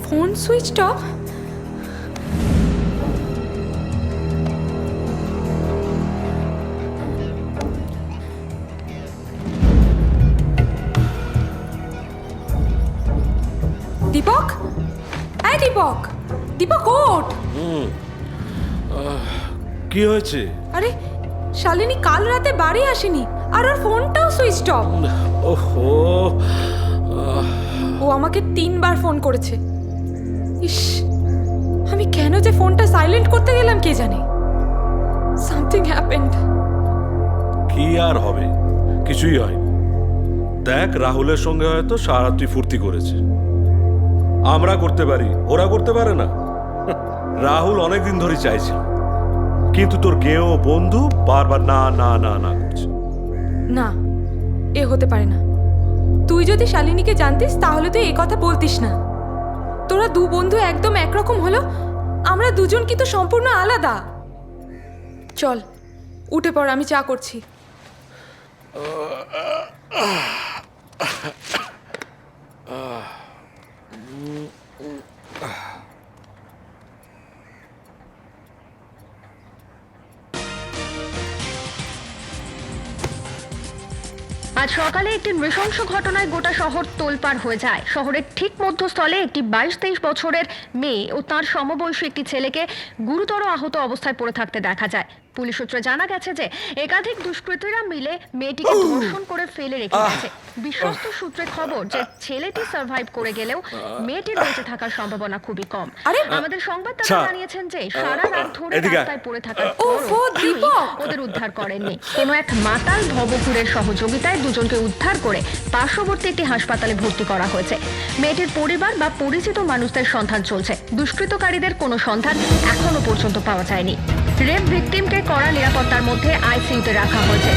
Phone switched off. Deepak, এই দীপক, দীপক ওঠ। কি হয়েছে? আরে শালিনী কাল রাতে বাড়ি আসেনি আর ওর ফোনটাও সুইচড অফ। ওহো, ও আমাকে 3 বার ফোন করেছে। ইস, আমি কেন যে ফোনটা সাইলেন্ট করতে গেলাম কে জানে। Something happened. কি আর হবে, কিছুই হয়নি। দেখ, রাহুলের সঙ্গে হয়তো সারাত্রি ফুর্তি করেছে। আমরা করতে পারি, ওরা করতে পারে না। রাহুল অনেকদিন ধরে চাইছিল, কিন্তু তোর গেও বন্ধু বারবার না না না না করছে। না, এ হতে পারে না। তুই যদি শালিনীকে জানতিস তাহলে তুই এই কথা বলতিস না। তোরা দু বন্ধু একদম একরকম হলো আমরা দুজন কিন্তু সম্পূর্ণ আলাদা। চল উঠে পড়, আমি চা করছি। আজ সকালে একটি নৃশংস ঘটনায় গোটা শহর তোলপাড় হয়ে যায়। শহরের ঠিক মধ্যস্থলে একটি 22-23 বছরের মেয়ে ও তার সমবয়সী একটি ছেলেকে গুরুতর আহত অবস্থায় পড়ে থাকতে দেখা যায়। পুলিশ সূত্রে জানা গেছে যে একাধিক দুষ্কৃতীরা মিলে মেয়েটিকে ধর্ষণ করে ফেলে রেখে গেছে। বিশ্বস্ত সূত্রে খবর যে ছেলেটি সার্ভাইভ করে গেলেও মেয়েটির বেঁচে থাকার সম্ভাবনা খুবই কম। আমাদের সংবাদদাতা জানিয়েছেন যে সারা রাত ধরে রাস্তায় পড়ে থাকার ওদের উদ্ধার করেননি। কোনো এক মাতাল ভবঘুরের সহযোগিতায় দুজনকে উদ্ধার করে পার্শ্ববর্তী একটি হাসপাতালে ভর্তি করা হয়েছে। মেয়েটির পরিবার বা পরিচিত মানুষদের সন্ধান চলছে। দুষ্কৃতকারীদের কোনো সন্ধান এখনো পর্যন্ত পাওয়া যায়নি। রেপ ভিকটিমকে কড়া নিরাপত্তার মধ্যে আইসিইউতে রাখা হয়েছে।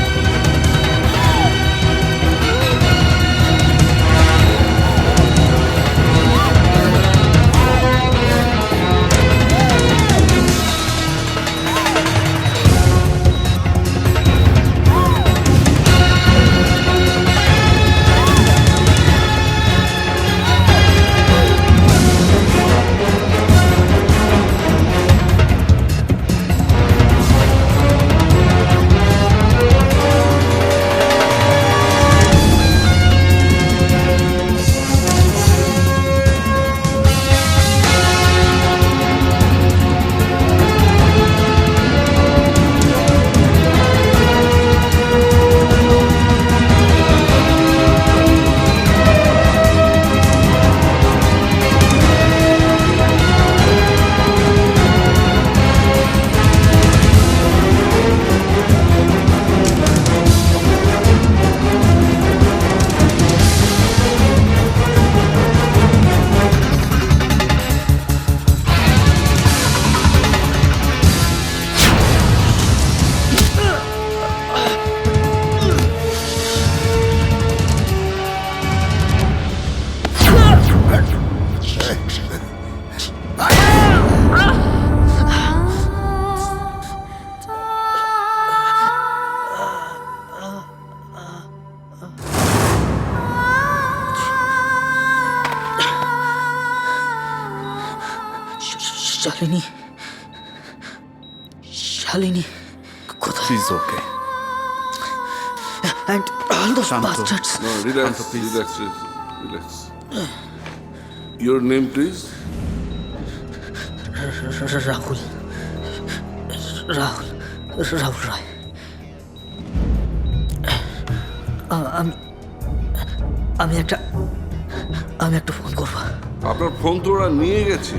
শালিনী কোথায়? She's okay. And all those bastards. No, relax, relax. Your name, please? Rahul Rai. আমি একটা ফোন করবো। আপনার ফোন তো ওরা নিয়ে গেছে।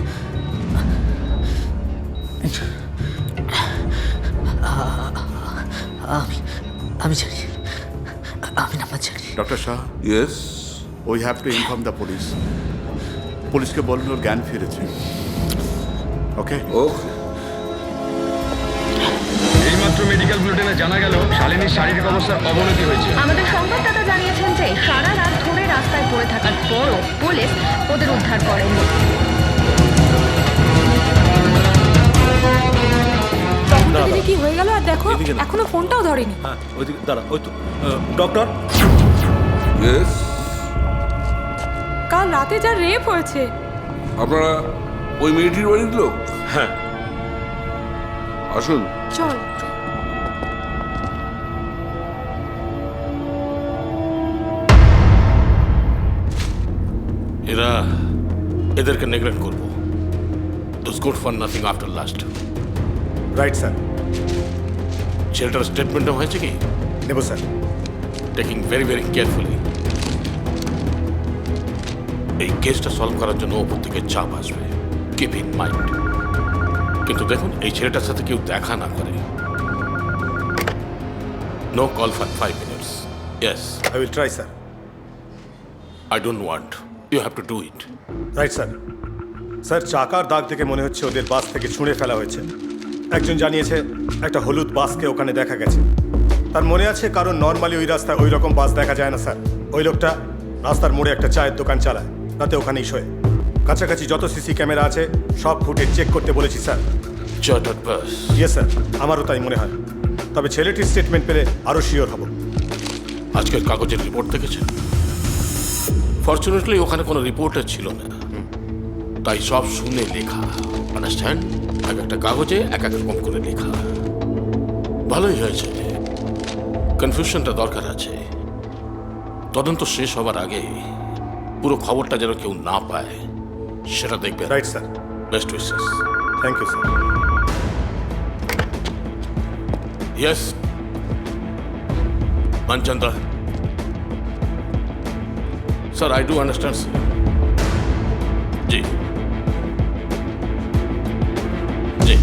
আমি জানি, আমি নাম্বার জানি। Doctor Shah, yes, we have to inform the police. পুলিশকে বলুন ওর জ্ঞান ফিরেছে। ওকে ওকে। এইমাত্র মেডিকেল বুলেটিনে জানা গেল শালিনীর শারীরিক অবস্থার অবনতি হয়েছে। আমাদের সংবাদদাতা জানিয়েছেন যে সারা রাত ধরে রাস্তায় পড়ে থাকার পরও পুলিশ ওদের উদ্ধার করেনি। কি হয়ে গেল? আর দেখো এখনো ফোনটাও ধরেনি। হ্যাঁ, ওইদিকে দাঁড়া, ওই তো ডক্টর। ইয়েস, কাল রাতে যা রেপ হয়েছে। আপনারা ওই মেয়েটির বাড়ির লোক? হ্যাঁ, আসুন। চল। এদেরকে নেগলেক্ট করবো। Those good for nothing after last. Right sir. ছেলেটার স্টেটমেন্টও হয়েছে কি? নেব sir. Taking very very carefully. এই কেসটা সলভ করার জন্য ওপর থেকে চাপ আসবে, কিপ ইন মাইন্ড। কিন্তু দেখুন, এই ছেলেটার সাথে কেউ দেখা না করে। No call for 5 minutes. Yes, I will try, sir. I don't want. You have to do it. Right sir. Sir, চাকার দাগ থেকে মনে হচ্ছে ওদের বাস থেকে ছুঁড়ে ফেলা হয়েছে। একজন জানিয়েছে একটা হলুদ বাসকে ওখানে দেখা গেছে। তার মনে আছে, কারণ নর্মালি ওই রাস্তায় ওই রকম বাস দেখা যায় না স্যার। ওই লোকটা রাস্তার মোড়ে একটা চায়ের দোকান চালায়, রাতে ওখানেই শোয়। কাছাকাছি যত সিসি ক্যামেরা আছে সব ফুটেজ চেক করতে বলেছি স্যার। চার্টার্ড বাস। ইয়েস স্যার, আমারও তাই মনে হয়। তবে ছেলেটির স্টেটমেন্ট পেলে আরও শিওর হব। আজকের কাগজের রিপোর্ট দেখেছেন? ফরচুনেটলি ওখানে কোনো রিপোর্টার ছিল না, তাই সব শুনে লেখা। আন্ডারস্ট্যান্ড? এক একটা কাগজে এক এক রকম করে লেখা। ভালোই হয়েছে, কনফিউশনটা দরকার আছে। তদন্ত শেষ হবার আগে পুরো খবরটা যেন কেউ না পায় সেটা দেখবে। Right sir. Best wishes. Thank you sir. Yes Manchanda. Sir, I do understand, sir. Ji. Ji.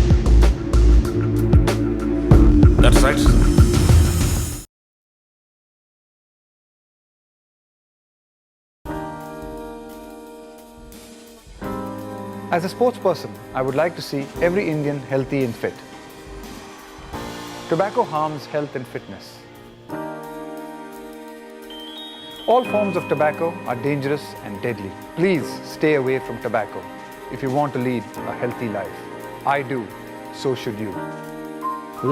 That's right, sir. As a sports person, I would like to see every Indian healthy and fit. Tobacco harms health and fitness. All forms of tobacco are dangerous and deadly. Please stay away from tobacco if you want to lead a healthy life. I do, so should you.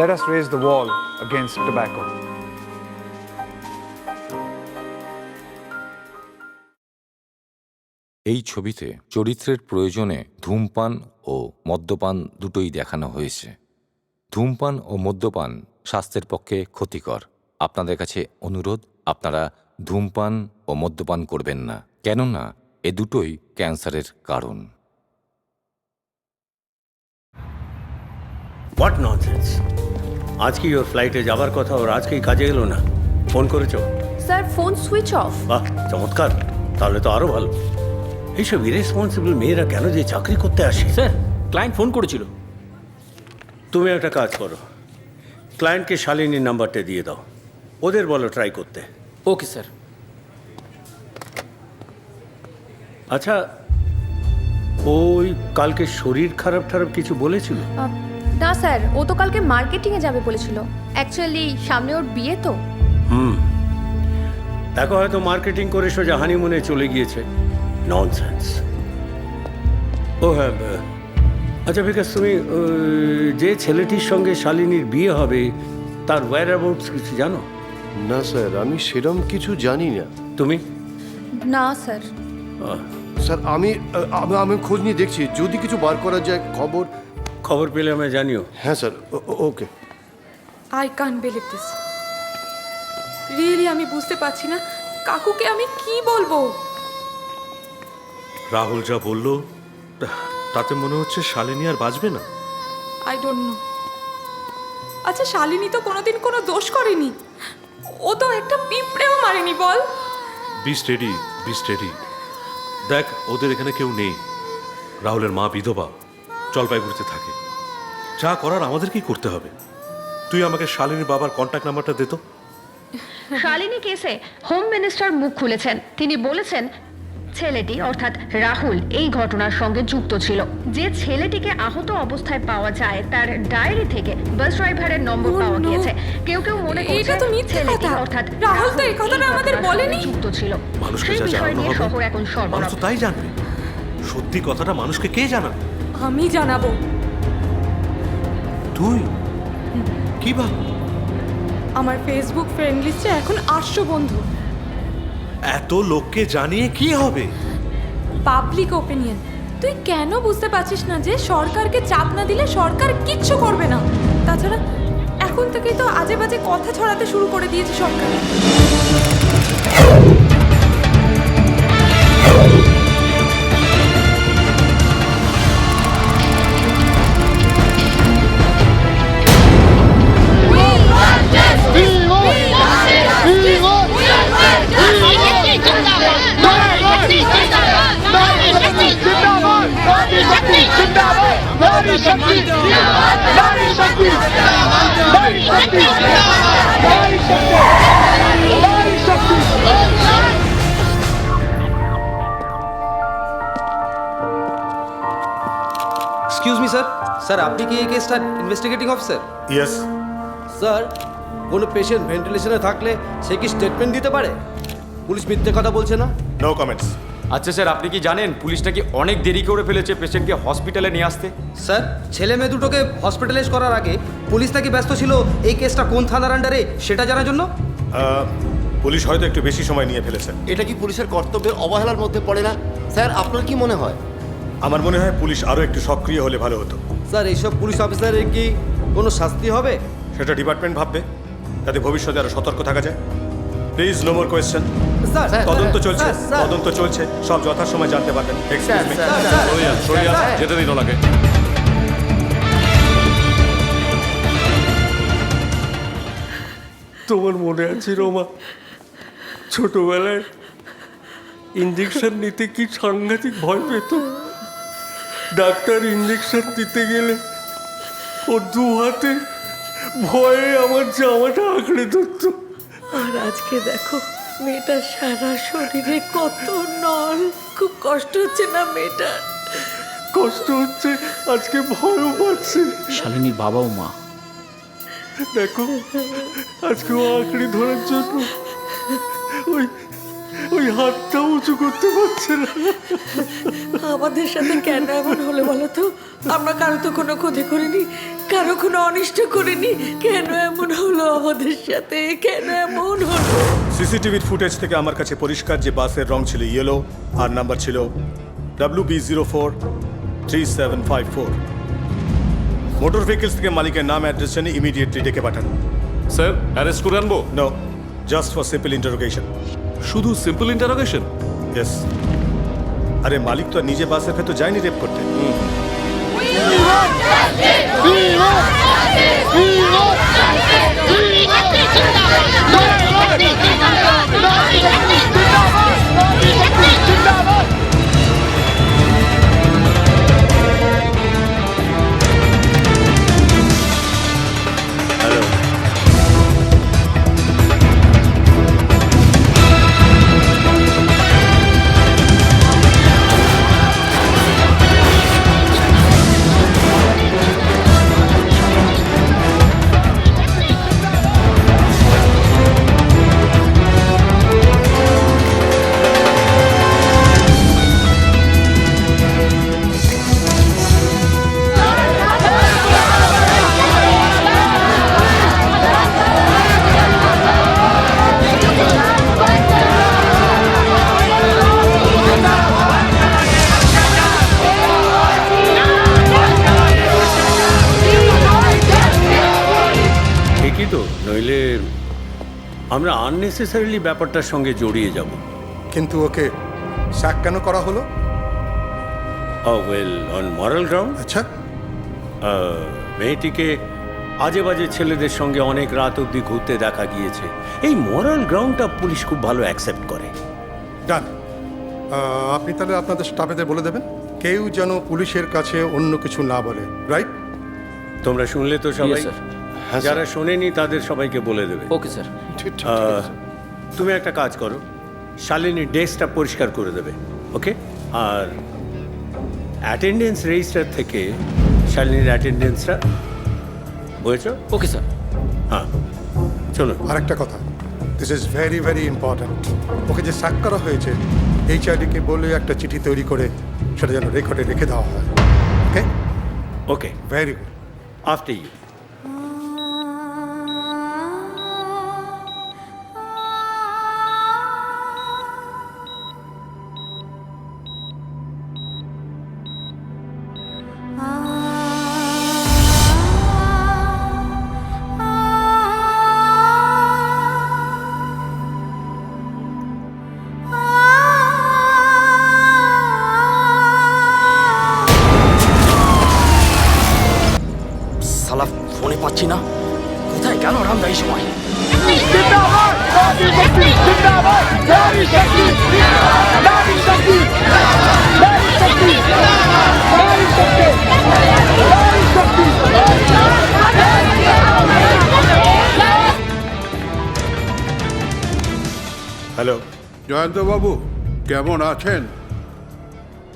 Let us raise the wall against tobacco. এই ছবিতে চরিত্রের প্রয়োজনে ধূমপান ও মদ্যপান দুটোই দেখানো হয়েছে। ধূমপান ও মদ্যপান স্বাস্থ্যের পক্ষে ক্ষতিকর। আপনাদের কাছে অনুরোধ, আপনারা ধূমপান ও মদ্যপান করবেন না, কেননা এ দুটোই ক্যান্সারের কারণ। What nonsense! আজকে ওর ফ্লাইটে যাবার কথা, ওর আজকেই কাজে এলো না। ফোন করেছো? Sir, phone switch off. বাহ, চমৎকার, তাহলে তো আরো ভালো। এইসব ইরেসপন্সিবল মেয়েরা কেন যে চাকরি করতে আসে? স্যার, ক্লায়েন্ট ফোন করেছিল। তুমি একটা কাজ করো, ক্লায়েন্টকে শালিনীর নাম্বারটা দিয়ে দাও, ওদের বলো ট্রাই করতে। Okay sir. আচ্ছা, ওই কালকে শরীর খারাপ টারাপ কিছু বলেছিল? না স্যার, ও তো কালকে মার্কেটিংয়ে যাবে বলেছিল। অ্যাকচুয়ালি সামনে ওর বিয়ে তো। দেখো, হয়তো মার্কেটিং করে সোজা হানিমুনে চলে গিয়েছে। ননসেন্স। ও হ্যাঁ, আচ্ছা বিকাশ, তুমি যে ছেলেটির সঙ্গে শালিনীর বিয়ে হবে তার ওয়্যার অ্যাবাউটস কিছু জানো? না স্যার, আমি সেরম কিছু জানি না। তুমি? না স্যার। স্যার, আমি খোঁজ নিয়ে দেখছি, যদি কিছু বার করা যায় খবর পেলে আমায় জানিও। হ্যাঁ sir, okay. I can't believe this. Really আমি বুঝতে পারছি না কাকুকে আমি কি বলবো। রাহুল যা বললো তাতে মনে হচ্ছে শালিনী আর বাঁচবে না। I don't know. আচ্ছা, শালিনী তো কোনোদিন কোনো দোষ করেনি, ও তো একটা পিঁপড়েও মারেনি, বল। Be steady, be steady. দেখ, ওদের এখানে কেউ নেই। রাহুলের মা বিধবা, জলপাইগুড়িতে থাকে। যা করার আমাদেরকেই করতে হবে। তুই আমাকে শালিনীর বাবার কন্ট্যাক্ট নাম্বারটা দে তো। শালিনী কেসে হোম মিনিস্টার মুখ খুলেছেন। তিনি বলেছেন ছেলেটি অর্থাৎ রাহুল এই ঘটনার সঙ্গে যুক্ত ছিল। যে ছেলেটিকে আহত অবস্থায় পাওয়া যায় তার ডায়েরি থেকে বাস ড্রাইভারের নম্বর পাওয়া গিয়েছে। কেউ কেউ মনে করছে ছেলেটি অর্থাৎ রাহুল তো এই কথাটা আমাদের বলেনি যুক্ত ছিল। মানুষকে সেই যা বিষয় জানানো নিয়ে হবে শহর এখন মানুষ সরগরম। তো তাই জানবে। সত্যি কথাটা মানুষকে কে জানাবে? আমি জানাবো। তুই? কি ভাব? আমার ফেসবুক ফ্রেন্ড লিস্টে এখন 800 বন্ধু। এত লোককে জানিয়ে কি হবে? Public opinion. তুই কেন বুঝতে পারছিস না যে সরকারকে চাপ না দিলে সরকার কিচ্ছু করবে না? তাছাড়া এখন থেকেই তো আজে বাজে কথা ছড়াতে শুরু করে দিয়েছে সরকার। Excuse me sir. স্যার, আপনি কি এই কেসটার ইনভেস্টিগেটিং অফিসার? ইয়েস স্যার, কোনো পেশেন্ট ভেন্টিলেশনে থাকলে সে কি স্টেটমেন্ট দিতে পারে? পুলিশ মিথ্যে কথা বলছে না? No comments. আচ্ছা স্যার, আপনি কি জানেন পুলিশ নাকি অনেক দেরি করে ফেলেছে পেশেন্টকে হসপিটালে নিয়ে আসতে? স্যার, ছেলে মেয়ে দুটোকে হসপিটালাইজ করার আগে পুলিশ নাকি ব্যস্ত ছিল এই কেসটা কোন থানার আন্ডারে সেটা জানার জন্য। পুলিশ হয়তো একটু বেশি সময় নিয়ে ফেলেছে। এটা কি পুলিশের কর্তব্যের অবহেলার মধ্যে পড়ে না? স্যার, আপনার কি মনে হয়? আমার মনে হয় পুলিশ আরও একটু সক্রিয় হলে ভালো হতো। স্যার, এইসব পুলিশ অফিসারের কি কোনো শাস্তি হবে? সেটা ডিপার্টমেন্ট ভাববে, যাতে ভবিষ্যতে আরো সতর্ক থাকা যায়। Please, no more question. তদন্ত চলছে, তদন্ত চলছে, সব যথাসময় জানতে পারবেন। এক্সকিউজ মি, যেতে দিন ওনাকে। তোমার মনে আছে রোমা, ছোটবেলায় ইঞ্জেকশন নিতে কি সাংঘাতিক ভয় পেত। ডাক্তার ইঞ্জেকশন দিতে গেলে ওর দু হাতে ভয়ে আমার জামাটা আঁকড়ে ধরত। আর আজকে দেখো মেয়েটার সারা শরীরে কত নল, খুব কষ্ট হচ্ছে না মেয়েটার? কষ্ট হচ্ছে, আজকে ভয়ও পাচ্ছে। শালিনীর বাবা ও মা দেখো, আজকে ও আঁকড়ে ধরার জন্য ওই ওই হাতটা উঁচু করতে পারছে না। আমাদের সাথে কেন এমন হলো বলো তো? আমরা কারো তো কোনো ক্ষতি করিনি, কারো কোনো অনিষ্ট করিনি, কেন এমন হলো আমাদের সাথে? কেন এমন হলো? সিসিটিভির ফুটেজ থেকে আমার কাছে পরিষ্কার যে বাসের রং ছিল ইয়েলো আর নাম্বার ছিল WB043754। মোটর ভেহিকলস থেকে মালিকের নাম অ্যাড্রেস জেনে ইমিডিয়েটলি ডেকে পাঠান। স্যার, অ্যারেস্ট করে আনবো? No, just for simple interrogation. শুধু সিম্পল ইন্টারোগেশন? ইয়েস। আরে মালিক তো আর নিজে বাসের ভেতর যায়নি রেপ করতে। নইলে আমরা আননেসেসারিলি ব্যাপারটার সঙ্গে জড়িয়ে যাব। কিন্তু ওকে স্যাক কেন করা হলো? Well, on moral ground. আচ্ছা, মেয়েটিকে আজে বাজে ছেলেদের সঙ্গে অনেক রাত অবধি ঘুরতে দেখা গিয়েছে। এই মরাল গ্রাউন্ডটা পুলিশ খুব ভালো অ্যাকসেপ্ট করে। ডান। আপনি তাহলে আপনাদের স্টাফেদের বলে দেবেন কেউ যেন পুলিশের কাছে অন্য কিছু না বলে, রাইট? তোমরা শুনলে তো সবাই? যারা শোনেনি তাদের সবাইকে বলে দেবে। Okay sir. তুমি একটা কাজ করো, শালিনীর ডেস্কটা পরিষ্কার করে দেবে, ওকে? আর অ্যাটেন্ডেন্স রেজিস্টার থেকে শালিনীর অ্যাটেন্ডেন্সটা, বুঝেছো? Okay sir. হ্যাঁ, চলো। আরেকটা কথা, this is very very important. Okay যে স্যাক করা হয়েছে এইচআরডিকে বলে একটা চিঠি তৈরি করে সেটা যেন রেকর্ডে রেখে দেওয়া হয়, okay? Okay, very good. After you. সালা ফোনে পাচ্ছি না, কোথায় গেল রামদা এই সময়? হ্যালো, জয়ন্তবাবু কেমন আছেন?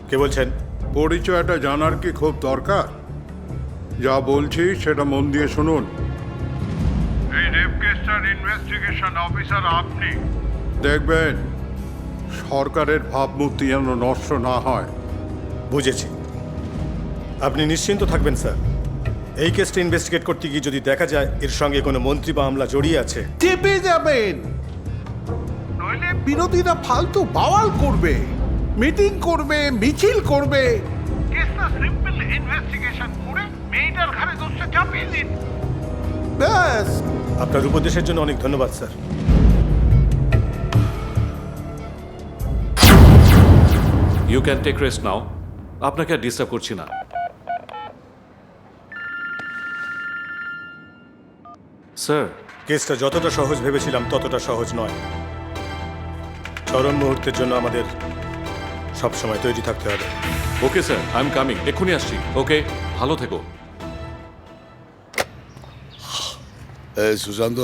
কে বলছেন? পরিচয়টা জানার কি খুব দরকার? যা বলছি সেটা মন দিয়ে শুনুন। এই রেপ কেসটার ইনভেস্টিগেশন অফিসার আপনি। দেখবেন সরকারের ভাবমূর্তি যেন নষ্ট না হয়। বুঝেছি, আপনি নিশ্চিন্ত থাকবেন স্যার। এই কেসটা ইনভেস্টিগেট করতে গিয়ে যদি দেখা যায় এর সঙ্গে কোনো মন্ত্রী বা আমলা জড়িয়ে আছে, চেপে যাবেন, নইলে বিরোধীরা ফালতু বাওয়াল করবে, মিটিং করবে, মিছিল করবে। কেসটা সিম্পল ইনভেস্টিগেশন করে মেয়েটার ঘাড়ে দোষটা চাপিয়ে দিন, ব্যাস। আপনার উপদেশের জন্য অনেক ধন্যবাদ sir. You can take rest now, আপনাকে আর ডিস্টার্ব করছি না। স্যার, কেসটা যতটা সহজ ভেবেছিলাম ততটা সহজ নয়। চরম মুহূর্তের জন্য আমাদের সবসময় তৈরি থাকতে হবে। Okay sir, I am coming, এক্ষুনি আসছি। ওকে, ভালো থেকো। এই সুশান্ত,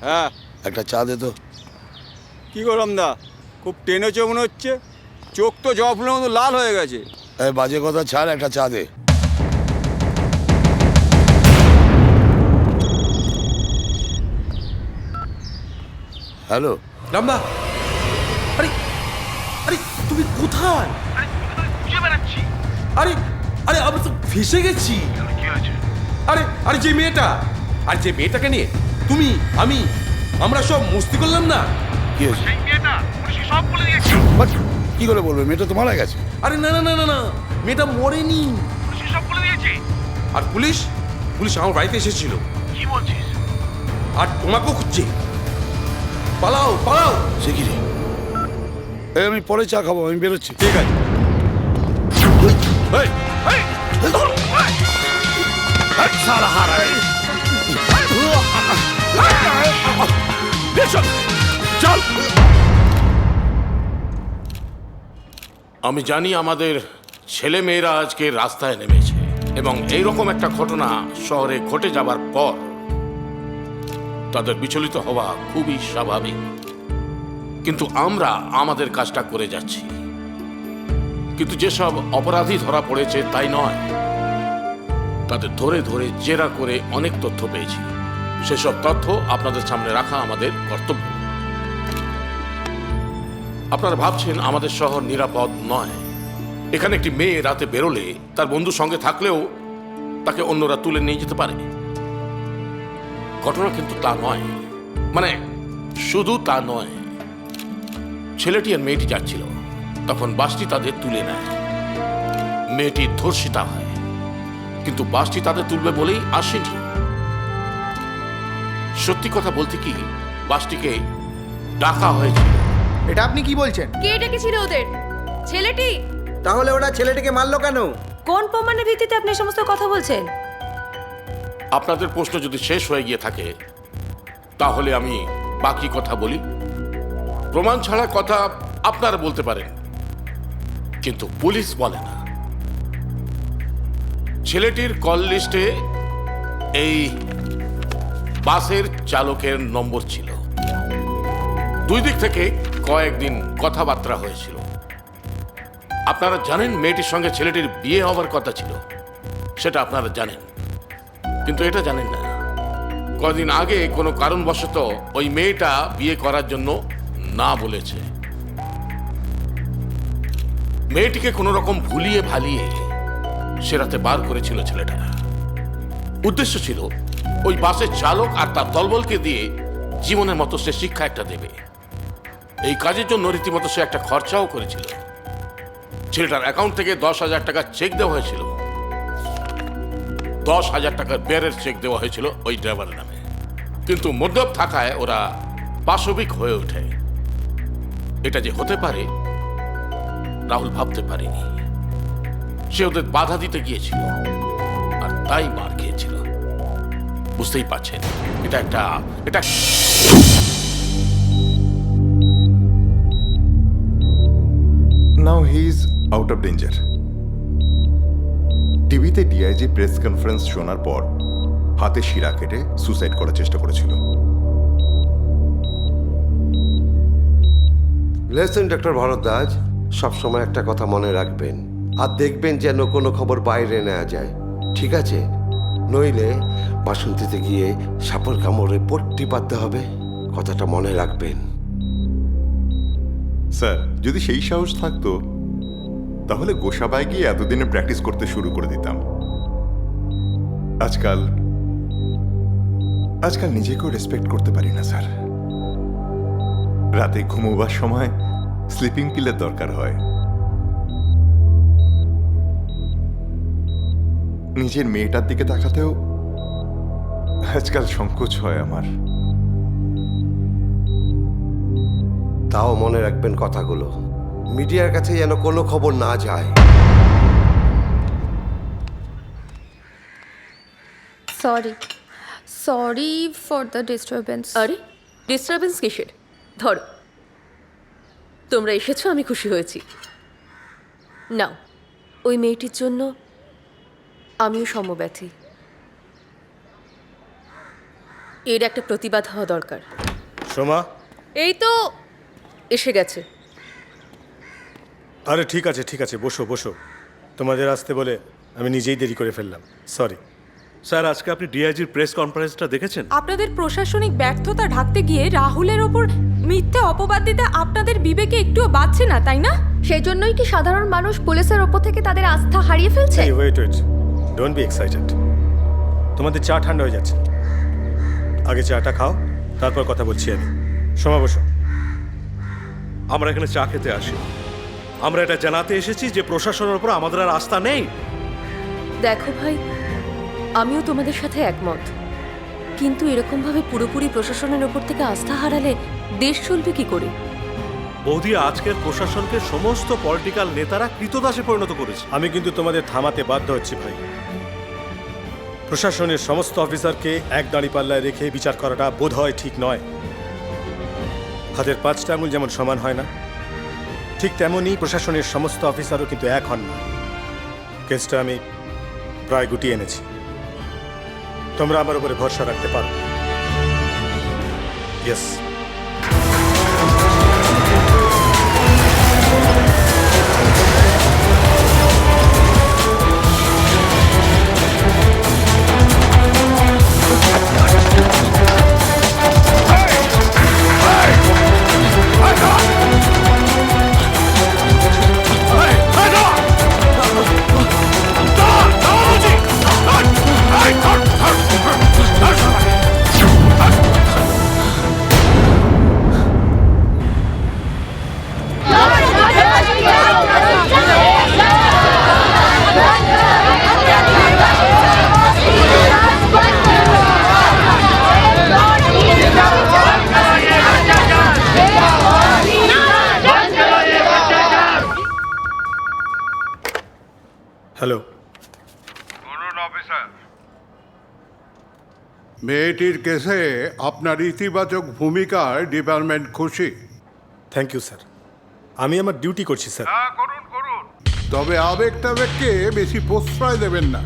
হ্যাঁ একটা চা দে তো। কি করলাম দা, খুব টেনেছে মনে হচ্ছে, চোখ তো জবা ফুলের মতো লাল হয়ে গেছে। এই বাজে কথা ছাড়, একটা চা দে। হ্যালো রামদা, আরে আরে তুমি কোথায়? আরে আরে আমি তো ফেসে গেছি। আরে আরে যে মেয়েটা, আর যে মেয়েটাকে নিয়ে তুমি আমি আমরা সব মস্তি করলাম না, কি হয়েছে? কি করে বলবে? মেয়েটা তো মারা গেছে। আরে না না না না না, মেয়েটা মরেনি। আর পুলিশ পুলিশ আমার বাড়িতে এসেছিল। কি বলছিস? আর তোমাকেও খুঁজছে। পালাও পালাও। সে কি রে? আমি পরে চা খাবো, আমি বেরোচ্ছি। ঠিক আছে। আমি জানি আমাদের ছেলে মেয়েরা আজকে রাস্তায় নেমেছে এবং এইরকম একটা ঘটনা শহরে ঘটে যাবার পর তাদের বিচলিত হওয়া খুবই স্বাভাবিক। কিন্তু আমরা আমাদের কাজটা করে যাচ্ছি। কিন্তু যেসব অপরাধী ধরা পড়েছে তাই নয়, তাদের ধরে ধরে জেরা করে অনেক তথ্য পেয়েছি। সেসব তথ্য আপনাদের সামনে রাখা আমাদের কর্তব্য। আপনারা ভাবছেন আমাদের শহর নিরাপদ নয়। এখানে একটি মেয়ে রাতে বেরোলে তার বন্ধুর সঙ্গে থাকলেও তাকে অন্যরা তুলে নিয়ে যেতে পারে। ঘটনা কিন্তু তা নয়, মানে শুধু তা নয়। ছেলেটি আর মেয়েটি যাচ্ছিল, তখন বাসটি তাদের তুলে নেয়। মেয়েটি ধর্ষিতা হয়, কিন্তু বাসটি তাদের তুলবে বলেই আসেনি। সত্যি কথা বলতে কি, বাসটিকে ডাকা হয়েছিল। এটা আপনি কি বলছেন? কে ডেকেছিল ওদের? ছেলেটি? তাহলে ওরা ছেলেটিকে মারলো কেন? কোন প্রমাণের ভিত্তিতে আপনি সমস্ত কথা বলছেন? আপনাদের প্রশ্ন যদি শেষ হয়ে গিয়ে থাকে তাহলে আমি বাকি কথা বলি। প্রমাণ ছাড়া কথা আপনারা বলতে পারেন, কিন্তু পুলিশ বলে না। ছেলেটির কল লিস্টে এই বাসের চালকের নম্বর ছিল। দুই দিক থেকে কয়েকদিন কথাবার্তা হয়েছিল। আপনারা জানেন মেয়েটির সঙ্গে ছেলেটির বিয়ে হওয়ার কথা ছিল, সেটা আপনারা জানেন। কিন্তু এটা জানেন না, কদিন আগে কোনো কারণবশত ওই মেয়েটা বিয়ে করার জন্য না বলেছে। মেয়েটিকে কোনো রকম ভুলিয়ে ভালিয়ে সে রাতে বার করেছিল ছেলেটা। উদ্দেশ্য ছিল ওই বাসের চালক আর তার দলবলকে দিয়ে জীবনের মতো সে শিক্ষা একটা দেবে। এই কাজের জন্য রীতিমতো সে একটা খরচাও করেছিল। ছেলেটার অ্যাকাউন্ট থেকে 10,000 টাকা চেক দেওয়া হয়েছিল। 10,000 টাকার বেয়ারের চেক দেওয়া হয়েছিল ওই ড্রাইভারের নামে। কিন্তু মদ্যপ থাকায় ওরা পাশবিক হয়ে ওঠে। এটা যে হতে পারে রাহুল ভাবতে পারেনি। সে ওদের বাধা দিতে গিয়েছিল আর তাই মার খেয়েছিল। বুঝতেই পারছেন, এটা Now he is out of danger. টিভিতে ডিআইজি প্রেস কনফারেন্স শোনার পর হাতে শিরা কেটে সুসাইড করার চেষ্টা করেছিল। লেসেন ডক্টর ভরদ্বাজ, সবসময় একটা কথা মনে রাখবেন, আর দেখবেন যেন কোনো খবর বাইরে নেওয়া যায়, ঠিক আছে? নইলে বাসন্তীতে গিয়ে সাপের কামড়ে পট্টি পাততে হবে, কথাটা মনে রাখবেন। স্যার যদি সেই সাহস থাকতো তাহলে গোসাবায় গিয়ে এতদিনে প্র্যাকটিস করতে শুরু করে দিতাম। আজকাল নিজেকেও রেসপেক্ট করতে পারি না স্যার। রাতে ঘুমোবার সময় স্লিপিং পিলের দরকার হয়। নিজের মেয়েটার দিকে তাকাতেও আজকাল সংকোচ হয় আমার। তাও মনে রাখবেন কথাগুলো, মিডিয়ার কাছে যেন কোনো খবর না যায়। Sorry for the disturbance. আরে ডিস্টারবেন্স কিসের? ধরো, তোমরা এসেছো, আমি খুশি হয়েছি। নাও, ওই মেয়েটির জন্য আমিও সমব্যথী। এর একটা প্রতিবাদ হওয়া দরকার। সোমা, এই তো এসে গেছে। আরে ঠিক আছে, বসো বসো। তোমাদের আসতে বলে আমি নিজেই দেরি করে ফেললাম, সরি। স্যার, আজকে আপনি ডিআইজির প্রেস কনফারেন্সটা দেখেছেন? আপনাদের প্রশাসনিক ব্যর্থতা ঢাকতে গিয়ে রাহুলের ওপর মিথ্যে অপবাদ দিতে আপনাদের বিবেকে একটুও বাঁচছে না, তাই না? সেই জন্যই কি সাধারণ মানুষ পুলিশের ওপর থেকে তাদের আস্থা হারিয়ে ফেলছে? Wait don't be excited. তোমাদের চা ঠান্ডা হয়ে যাচ্ছে, আগে চাটা খাও, তারপর কথা বলছি আমি। সোমা বসো। আমরা এখানে চা খেতে আসি, আমরা এটা জানাতে এসেছি যে প্রশাসনের উপর আমাদের আর আস্থা নেই। দেখো ভাই, আমিও তোমাদের সাথে একমত, কিন্তু এরকমভাবে পুরোপুরি প্রশাসনের ওপর থেকে আস্থা হারালে দেশ চলবে কি করে? বৌদি, আজকের প্রশাসনকে সমস্ত পলিটিক্যাল নেতারা কৃতদাসে পরিণত করেছে। আমি কিন্তু তোমাদের থামাতে বাধ্য হচ্ছি ভাই। প্রশাসনের সমস্ত অফিসারকে এক দাঁড়িপাল্লায় রেখে বিচার করাটা বোধ হয় ঠিক নয়। হাতের 5টা আঙুল যেমন সমান হয় না, ঠিক তেমনই প্রশাসনের সমস্ত অফিসারও কিন্তু এক হন না। কেসটা আমি প্রায় গুটিয়ে এনেছি, তোমরা আমার উপরে ভরসা রাখতে পারো। ইয়েস। হ্যালো। মেয়েটির কেসে আপনার ইতিবাচক ভূমিকায় ডিপার্টমেন্ট খুশি। থ্যাংক ইউ স্যার, আমি আমার ডিউটি করছি স্যার। তবে আবেগটাকে বেশি প্রশ্রয় দেবেন না।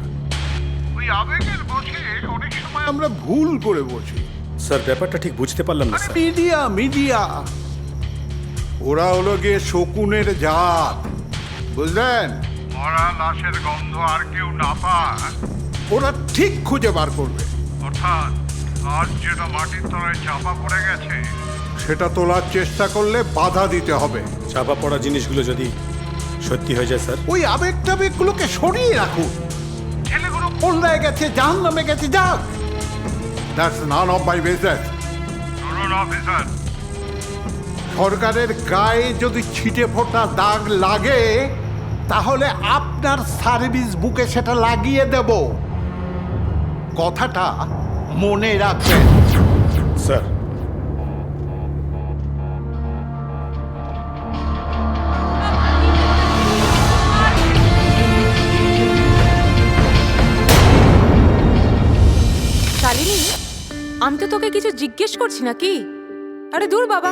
ওই আবেগের বশে অনেক সময় আমরা ভুল করে বসি। স্যার, ব্যাপারটা ঠিক বুঝতে পারলাম না স্যার। মিডিয়া ওরা হলো গিয়ে শকুনের জাত, বুঝলেন? মরা লাশের গন্ধ আর কেউ না পায়, ওরা ঠিক খুঁজে বার করবে। অর্থাৎ আজ যেটা মাটির তলায় চাপা পড়ে গেছে সেটা তোলার চেষ্টা করলে বাধা দিতে হবে। চাপা পড়া জিনিসগুলো যদি সত্যি হয়ে যায় স্যার, ওই আবেগটাবেগগুলোকে সরিয়ে রাখুন। ছেলেগুলো পল্লায় গেছে, জাহান্নামে গেছে, যাক। That's none of my business. শুনুন অফিসার, সরকারের গায়ে যদি ছিটে ফোটা দাগ লাগে তাহলে আপনার সার্ভিস বুকে সেটা লাগিয়ে দেব, কথাটা মনে রাখবেন। স্যার, শালিনী, আমি তো তোকে কিছু জিজ্ঞেস করছি নাকি? আরে দূর বাবা,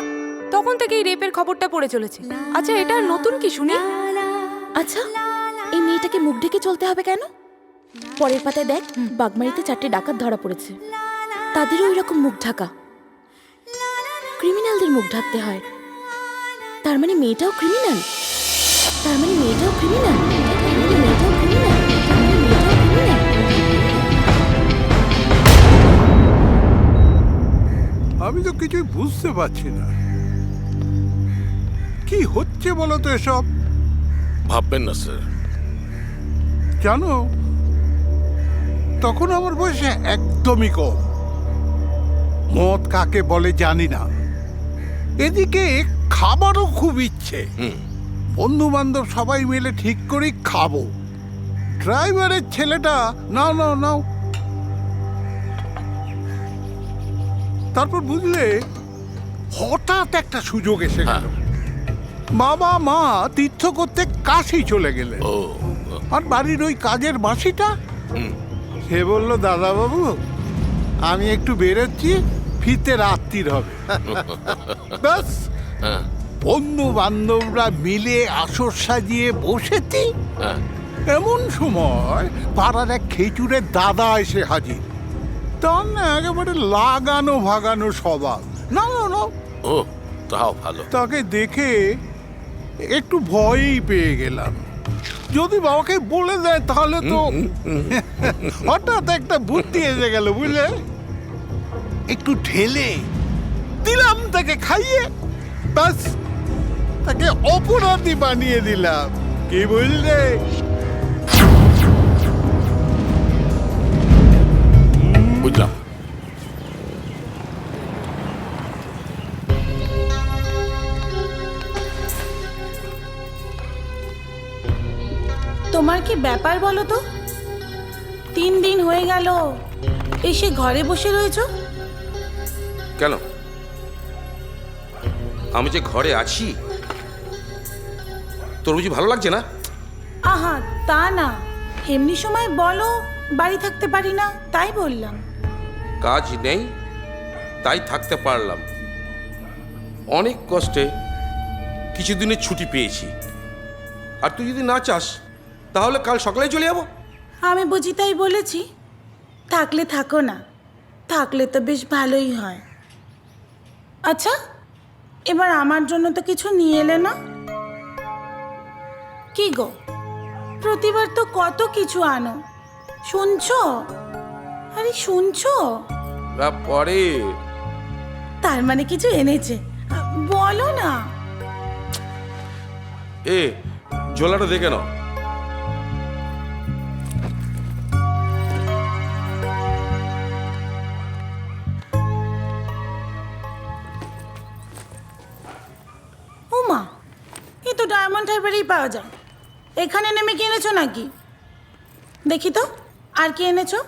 তখন থেকেই রেপের খবরটা পড়ে চলেছে। আচ্ছা, এটা নতুন কি শুনি? আচ্ছা, এই মেয়েটাকে মুখ ঢেকে চলতে হবে কেন? পরের পাতায় দেখ, বাগমারিতে 4টে ডাকাত ধরা পড়েছে, তাদেরও ওই রকম মুখ ঢাকা। ক্রিমিনালদের মুখ ঢাকতে হয়, তার মানে মেয়েটাও ক্রিমিনাল। আমি তো কিছুই বুঝতে পারছি না, কি কি হচ্ছে বলো তো এসব? ভাববেন না স্যার। জানো, তখন আমার বয়স একদমই কম। মদ কাকে বলে জানি না। এদিকে খাবারও খুব ইচ্ছে। বন্ধু বান্ধব সবাই মিলে ঠিক করি খাবো। ড্রাইভারের ছেলেটা নাও নাও নাও। তারপর বুঝলে, হঠাৎ একটা সুযোগ এসে গেল। বাবা মা তীর্থ করতে কাশি চলে গেলেন। আর বাড়ির ওই কাজের মাসিটা সে বলল, দাদা বাবু আমি একটু বেরোচ্ছি, ফিরতে রাত্রির হবে। ব্যাস, বন্ধু বান্ধবরা মিলে আসর সাজিয়ে বসেছি। এমন সময় পাড়ার এক খেচুড়ের দাদা এসে হাজির। তার না একেবারে লাগানো ভাগানো স্বভাব। না না না, ও তাও ভালো। তাকে দেখে একটু ভয়ই পেয়ে গেলাম। যদি বাবাকে বলে দেয় তাহলে তো। হঠাৎ একটা বুদ্ধি এসে গেল বুঝলে, একটু ঢেলে দিলাম তাকে খাইয়ে, ব্যাস তাকে অপরাধী বানিয়ে দিলাম। কি বুঝলে? বুঝলাম। তোমার কি ব্যাপার বলো তো? 3 দিন হয়ে গেল এসে ঘরে বসে রয়েছো। কেন, আমি যে ঘরে আছি তোর বুঝি ভালো লাগছে না? আহা তা না, এমনি সময় বলো বাড়ি থাকতে পারি না, তাই বললাম। কাজ নেই তাই থাকতে পারলাম। অনেক কষ্টে কিছুদিনের ছুটি পেয়েছি। আর তুই যদি না চাস তাহলে কাল সকালে চলে যাবো। আমি বুঝি তাই বলেছি। থাকলে থাকো না, থাকলে তো বেশ ভালোই হয়। আচ্ছা, এবার আমার জন্য তো কিছু নিয়ে এলে না। কি গো, প্রতিবার তো কত কিছু আনো, শুনছো? আরে শুনছো? পরে তার মানে কিছু এনেছে, বলো না। এ ঝোলাটা দেখে নাও। ওমা, এ তো ডায়মন্ড হারবারেই পাওয়া যায়। এখানে নেমে কি এনেছো নাকি? দেখি তো আর কি এনেছো।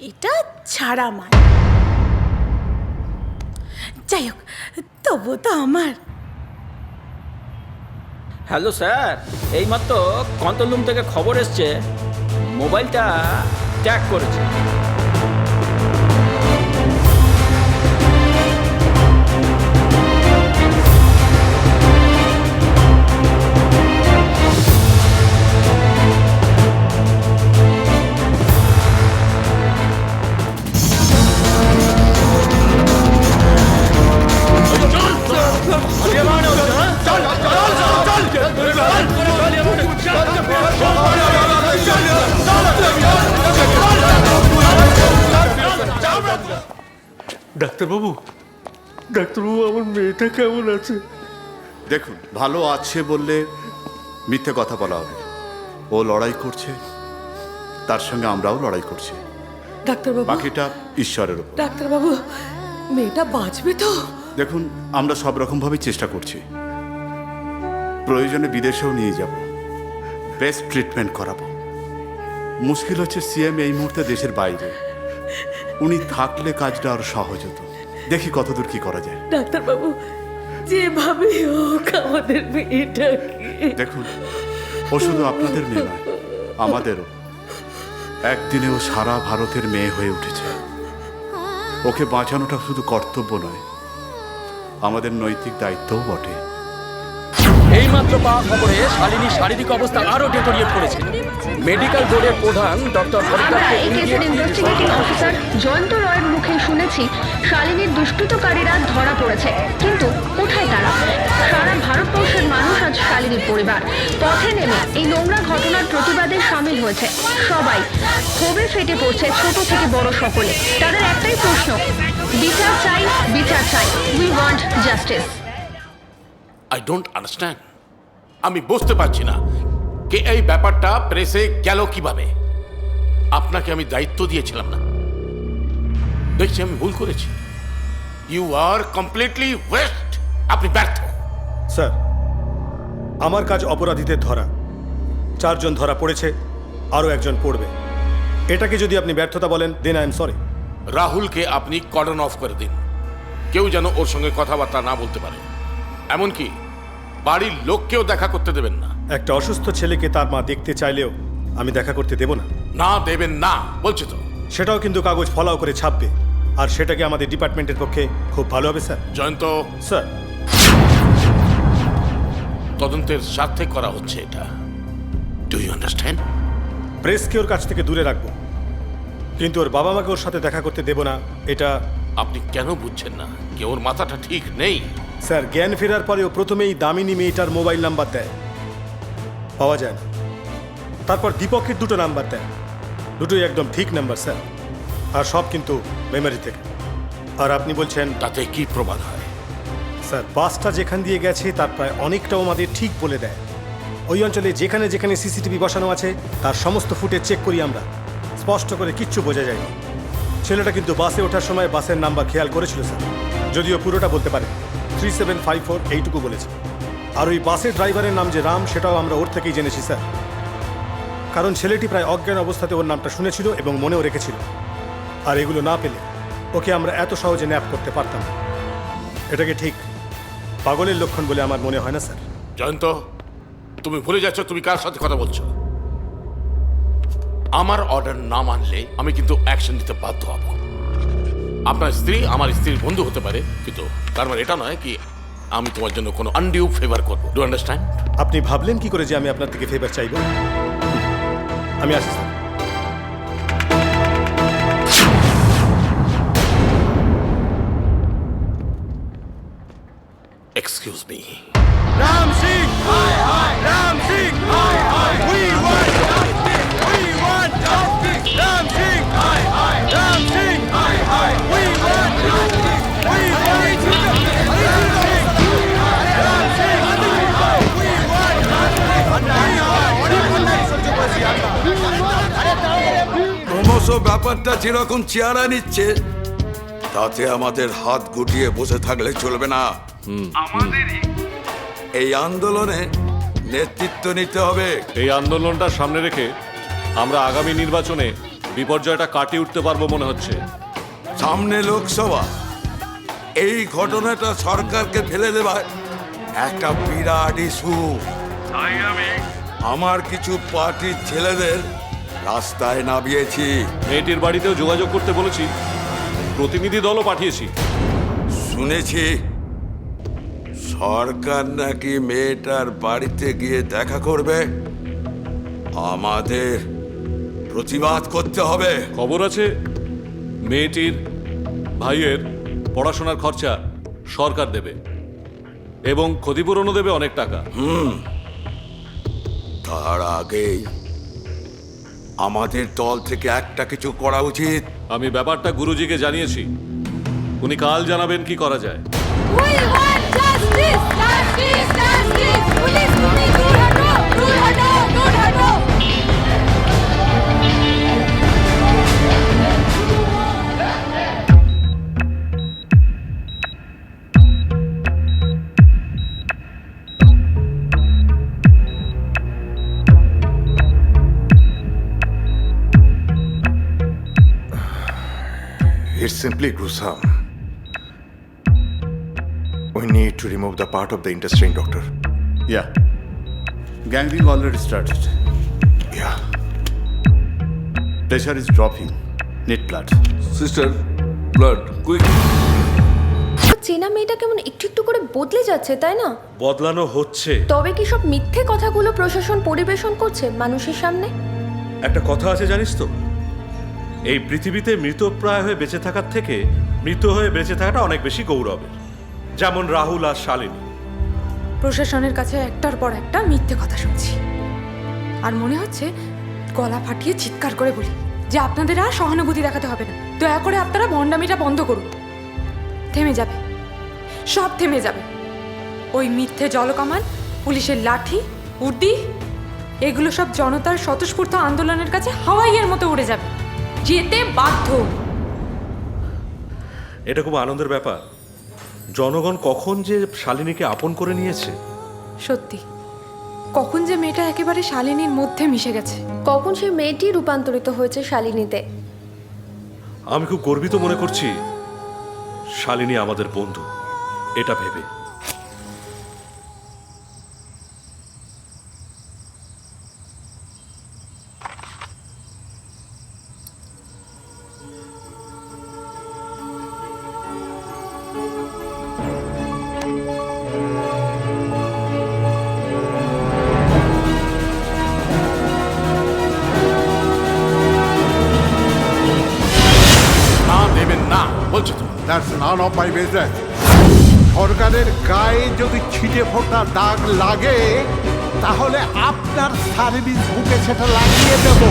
এটা ছাড়া মাল। যাই হোক, তবু তো আমার। হ্যালো স্যার, এইমাত্র কন্ট্রোল রুম থেকে খবর এসছে মোবাইলটা ট্যাগ করেছে। ডাক্তারবাবু, ডাক্তারবাবু, আমার মেয়েটা কেমন আছে? দেখুন, ভালো আছে বললে মিথ্যে কথা বলা হবে। ও লড়াই করছে, তার সঙ্গে আমরাও লড়াই করছি। ডাক্তারবাবু, বাকিটা ঈশ্বরের উপর। ডাক্তারবাবু, মেয়েটা বাঁচবে তো? দেখুন, আমরা সব রকমভাবেই চেষ্টা করছি। প্রয়োজনে বিদেশেও নিয়ে যাব, বেস্ট ট্রিটমেন্ট করাবো। মুশকিল হচ্ছে সিএম এই মুহূর্তে দেশের বাইরে। উনি থাকলে কাজটা আরো সহজ হতো। দেখি কতদূর কি করা যায়। ডাক্তারবাবু, যেভাবে হোক আমাদের মেয়েটাকে। দেখুন, ও শুধু আপনাদের মেয়ে নয়, আমাদেরও। একদিনে ও সারা ভারতের মেয়ে হয়ে উঠেছে। ওকে বাঁচানোটা শুধু কর্তব্য নয়, আমাদের নৈতিক দায়িত্বও বটে। এইমাত্র পাওয়া খবরে শালিনীর শারীরিক অবস্থা আরো ডেটোরিয়েট করেছে। মেডিকেল বোর্ডের প্রধান ডক্টর আমরা একেসের ইনভেস্টিগেটিং অফিসার জয়ন্ত রয়ের মুখে শুনেছি শালিনীর দুষ্কৃতকারীরা ধরা পড়েছে, কিন্তু কোথায় তারা? সারা ভারতবর্ষের মানুষ আজ শালিনীর পরিবার পথে নেমে এই নোংরা ঘটনার প্রতিবাদে সামিল হয়েছে। সবাই ক্ষোভে ফেটে পড়ছে, ছোট থেকে বড় সকলে। তাদের একটাই প্রশ্ন, বিচার চাই, বিচার চাই। We want justice. I don't understand. আমি বুঝতে পারছি না যে এই ব্যাপারটা প্রেসে গেল কিভাবে। আপনাকে আমি দায়িত্ব দিয়েছিলাম না? দেখছি আমি ভুল করেছি। You are completely waste. আপনি ব্যর্থ। স্যার, আমার কাজ অপরাধীদের ধরা। 4 জন ধরা পড়েছে, আরও 1 জন পড়বে। এটাকে যদি আপনি ব্যর্থতা বলেন, দেন আই এম সরি। রাহুলকে আপনি কর্ডন অফ করে দিন। কেউ যেন ওর সঙ্গে কথাবার্তা না বলতে পারে, এমনকি বাড়ির লোককেও দেখা করতে দেবেন না। একটা অসুস্থ ছেলেকে তার মা দেখতে চাইলেও আমি দেখা করতে দেব না। না দেবেন না বলছি তো। সেটাও কিন্তু কাগজ ফলাও করে ছাপবে, আর সেটাকে আমাদের ডিপার্টমেন্টের পক্ষে খুব ভালো হবে স্যার। জয়ন্ত স্যার, তদন্তের স্বার্থে করা হচ্ছে এটা। Do you understand? প্রেসকে ওর কাছ থেকে দূরে রাখবো, কিন্তু ওর বাবা মাকে ওর সাথে দেখা করতে দেব না। এটা আপনি কেন বুঝছেন না যে ওর মাথাটা ঠিক নেই? স্যার, জ্ঞান ফেরার পরেও প্রথমেই দামিনী মেয়েটার মোবাইল নাম্বার দেয়, পাওয়া যায় না। তারপর দীপকের 2টো নাম্বার দেয়, দুটোই একদম ঠিক নাম্বার স্যার, আর সব কিন্তু মেমোরি থেকে। আর আপনি বলছেন তাতে কি প্রমাণ হয়? স্যার, বাসটা যেখান দিয়ে গেছে তার প্রায় অনেকটাও আমাদের ঠিক বলে দেয়। ওই অঞ্চলে যেখানে যেখানে সিসিটিভি বসানো আছে তার সমস্ত ফুটেজ চেক করি আমরা, স্পষ্ট করে কিচ্ছু বোঝা যায়নি। ছেলেটা কিন্তু বাসে ওঠার সময় বাসের নাম্বার খেয়াল করেছিল স্যার, যদিও পুরোটা বলতে পারে। 3754 এইটুকু বলেছে। আর ওই বাসের ড্রাইভারের নাম যে রাম, সেটাও আমরা ওর থেকেই জেনেছি স্যার, কারণ ছেলেটি প্রায় অজ্ঞান অবস্থাতে ওর নামটা শুনেছিল এবং মনেও রেখেছিল। আর এগুলো না পেলে ওকে আমরা এত সহজে ন্যাপ করতে পারতাম না। এটাকে ঠিক পাগলের লক্ষণ বলে আমার মনে হয় না স্যার। জয়ন্ত, তুমি ভুলে যাচ্ছ তুমি কার সাথে কথা বলছো। আমার অর্ডার না মানলে আমি কিন্তু অ্যাকশন নিতে বাধ্য হব। আপনার স্ত্রী আমার স্ত্রীর বন্ধু হতে পারে, কিন্তু তার মানে এটা নয় কি আমি তোমার জন্য কোনো আনডিউ ফেভার করবো। Do understand? আপনি ভাবলেন কি করে যে আমি আপনার থেকে ফেভার চাইব? আমি আসি sir. Excuse me. Ram Singh, Ram Singh, we want justice, we want justice. Ram Singh, Ram Singh, we want justice, we want justice. Ram Singh, we want ক্রমশ ব্যাপারটা যেরকম চেহারা নিচ্ছে, তাতে আমাদের হাত গুটিয়ে বসে থাকলে চলবে না। এই আন্দোলনে নেতৃত্ব নিতে হবে। এই আন্দোলনটা সামনে রেখে আমরা আগামী নির্বাচনে বিপর্যয়টা কাটিয়ে উঠতে পারবো মনে হচ্ছে। সামনে লোকসভা, এই ঘটনাটা সরকারকে ফেলে দেওয়ার একটা বিরাট ইস্যু। তাই আমি আমার কিছু পার্টির ছেলেদের রাস্তায় নামিয়েছি। মেয়েটির বাড়িতেও যোগাযোগ করতে বলেছি, প্রতিনিধি দলও পাঠিয়েছি। শুনেছি সরকার নাকি মেয়েটার বাড়িতে গিয়ে দেখা করবে। আমাদের প্রতিবাদ করতে হবে। খবর আছে মেয়েটির ভাইয়ের পড়াশোনার খরচা সরকার দেবে এবং ক্ষতিপূরণও দেবে অনেক টাকা। তার আগেই আমাদের দল থেকে একটা কিছু করা উচিত। আমি ব্যাপারটা গুরুজিকে জানিয়েছি, উনি কাল জানাবেন কি করা যায়। We want justice, justice, justice. Police, তুমি দূর হটো, দূর হটো, দূর হটো। It's simply gruesome. We need to remove the part of the intestine, doctor. Yeah. Gangrene already started. Yeah. Pressure is dropping. Need blood. Sister, blood, quick. চেনা মেয়েটা কেমন একটু একটু করে বদলে যাচ্ছে, তাই না? বদলানো হচ্ছে। তবে কি সব মিথ্যে কথাগুলো প্রশাসন পরিবেশন করছে মানুষের সামনে? একটা কথা আছে জানিস তো, এই পৃথিবীতে মৃতপ্রায় হয়ে বেঁচে থাকার থেকে মৃত হয়ে বেঁচে থাকাটা অনেক বেশি গৌরবের। যেমন রাহুল আর শালিনী। প্রশাসনের কাছে একটার পর একটা মিথ্যে কথা শুনছি, আর মনে হচ্ছে গলা ফাটিয়ে চিৎকার করে বলি যে আপনাদের আর সহানুভূতি দেখাতে হবে না, দয়া করে আপনারা ভণ্ডামিটা বন্ধ করুন। থেমে যাবে, সব থেমে যাবে। ওই মিথ্যে জলকামান, পুলিশের লাঠি, উর্দি, এগুলো সব জনতার স্বতঃস্ফূর্ত আন্দোলনের কাছে হাওয়াইয়ের মতো উড়ে যাবে, যেতে বাধ্য। এটা খুব আনন্দের ব্যাপার, জনগণ কখন যে শালিনীকে আপন করে নিয়েছে। সত্যি, কখন যে মেয়েটা একেবারে শালিনীর মধ্যে মিশে গেছে। কখন সেই মেয়েটি রূপান্তরিত হয়েছে শালিনীতে। আমি খুব গর্বিত মনে করছি শালিনী আমাদের বন্ধু, এটা ভেবে। না দেবেন না বলছি তো। That's none of my business. সরকারের গায়ে যদি ছিটে ফোটা দাগ লাগে তাহলে আপনার সার্ভিস বুকে সেটা লাগিয়ে দেব।